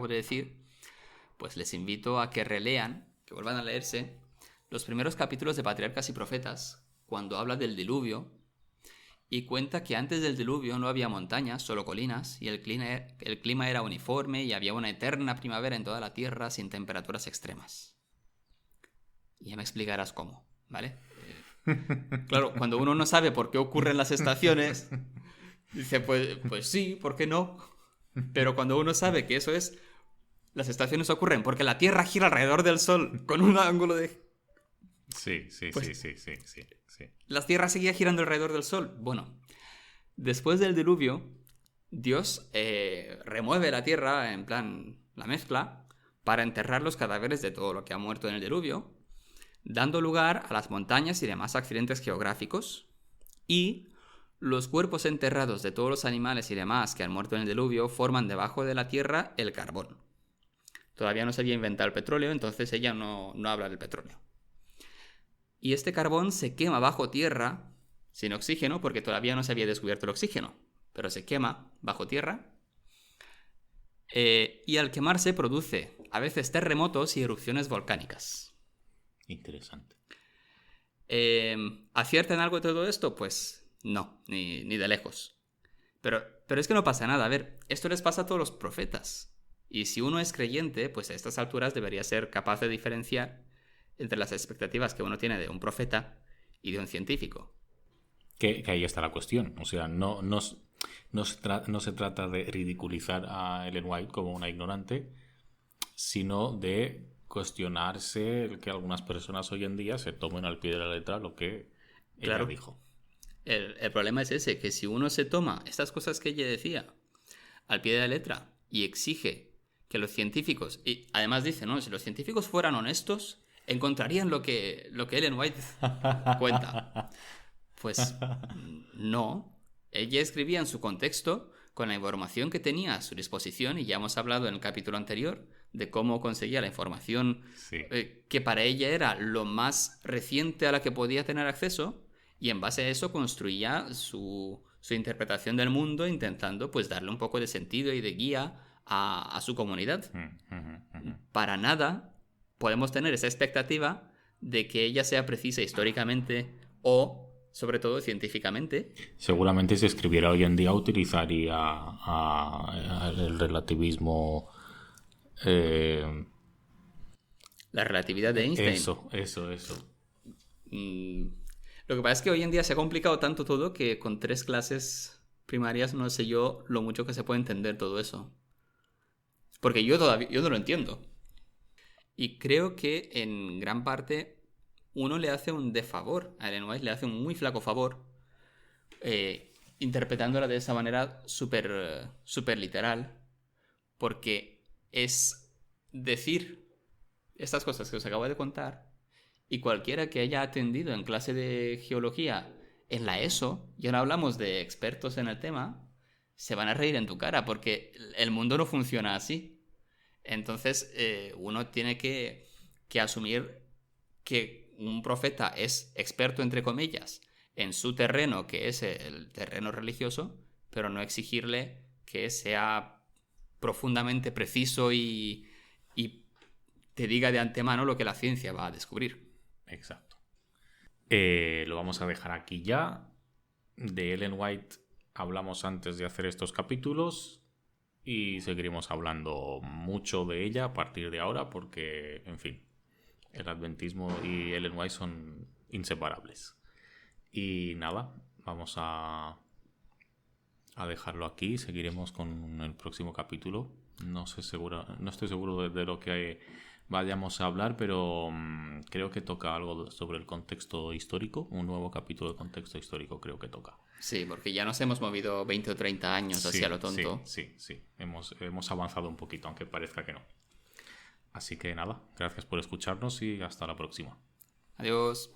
de decir, pues les invito a que relean, que vuelvan a leerse los primeros capítulos de Patriarcas y Profetas, cuando habla del diluvio, y cuenta que antes del diluvio no había montañas, solo colinas, y el clima era uniforme y había una eterna primavera en toda la tierra sin temperaturas extremas. Y ya me explicarás cómo, ¿vale? Claro, cuando uno no sabe por qué ocurren las estaciones, dice, pues sí, ¿por qué no? Pero cuando uno sabe que eso es... Las estaciones ocurren porque la Tierra gira alrededor del Sol con un ángulo de... Sí. La Tierra seguía girando alrededor del Sol. Bueno, después del diluvio, Dios remueve la Tierra, en plan, la mezcla, para enterrar los cadáveres de todo lo que ha muerto en el diluvio, dando lugar a las montañas y demás accidentes geográficos, y los cuerpos enterrados de todos los animales y demás que han muerto en el diluvio forman debajo de la Tierra el carbón. Todavía no se había inventado el petróleo, entonces ella no habla del petróleo. Y este carbón se quema bajo tierra, sin oxígeno, porque todavía no se había descubierto el oxígeno, pero se quema bajo tierra. Y al quemarse produce a veces terremotos y erupciones volcánicas. Interesante. ¿Acierta en algo de todo esto? Pues no, ni de lejos. Pero es que no pasa nada. A ver, esto les pasa a todos los profetas. Y si uno es creyente, pues a estas alturas debería ser capaz de diferenciar entre las expectativas que uno tiene de un profeta y de un científico. Que ahí está la cuestión. O sea, no se trata de ridiculizar a Ellen White como una ignorante, sino de cuestionarse el que algunas personas hoy en día se tomen al pie de la letra lo que ella dijo. El problema es ese, que si uno se toma estas cosas que ella decía al pie de la letra y exige que los científicos, y además dice, ¿no? Si los científicos fueran honestos, encontrarían lo que Ellen White cuenta. Pues no. Ella escribía en su contexto con la información que tenía a su disposición, y ya hemos hablado en el capítulo anterior de cómo conseguía la información que para ella era lo más reciente a la que podía tener acceso, y en base a eso construía su interpretación del mundo, intentando pues darle un poco de sentido y de guía a su comunidad. Para nada podemos tener esa expectativa de que ella sea precisa históricamente o sobre todo científicamente. Seguramente si escribiera hoy en día utilizaría el relativismo. La relatividad de Einstein. Eso. Lo que pasa es que hoy en día se ha complicado tanto todo que con 3 clases primarias no sé yo lo mucho que se puede entender todo eso. Porque yo no lo entiendo. Y creo que en gran parte uno le hace un desfavor a Ellen White, le hace un muy flaco favor, interpretándola de esa manera súper literal, porque es decir estas cosas que os acabo de contar, y cualquiera que haya atendido en clase de geología en la ESO, y ahora hablamos de expertos en el tema, se van a reír en tu cara, porque el mundo no funciona así. Entonces uno tiene que asumir que un profeta es experto, entre comillas, en su terreno, que es el terreno religioso, pero no exigirle que sea profundamente preciso y te diga de antemano lo que la ciencia va a descubrir. Exacto. Lo vamos a dejar aquí ya. De Ellen White hablamos antes de hacer estos capítulos y seguiremos hablando mucho de ella a partir de ahora porque, en fin, el adventismo y Ellen White son inseparables. Y nada, vamos a dejarlo aquí. Seguiremos con el próximo capítulo. No estoy seguro de lo que vayamos a hablar, pero creo que toca algo sobre el contexto histórico. Un nuevo capítulo de contexto histórico creo que toca. Sí, porque ya nos hemos movido 20 o 30 años hacia lo tonto. Sí. Hemos avanzado un poquito, aunque parezca que no. Así que nada, gracias por escucharnos y hasta la próxima. Adiós.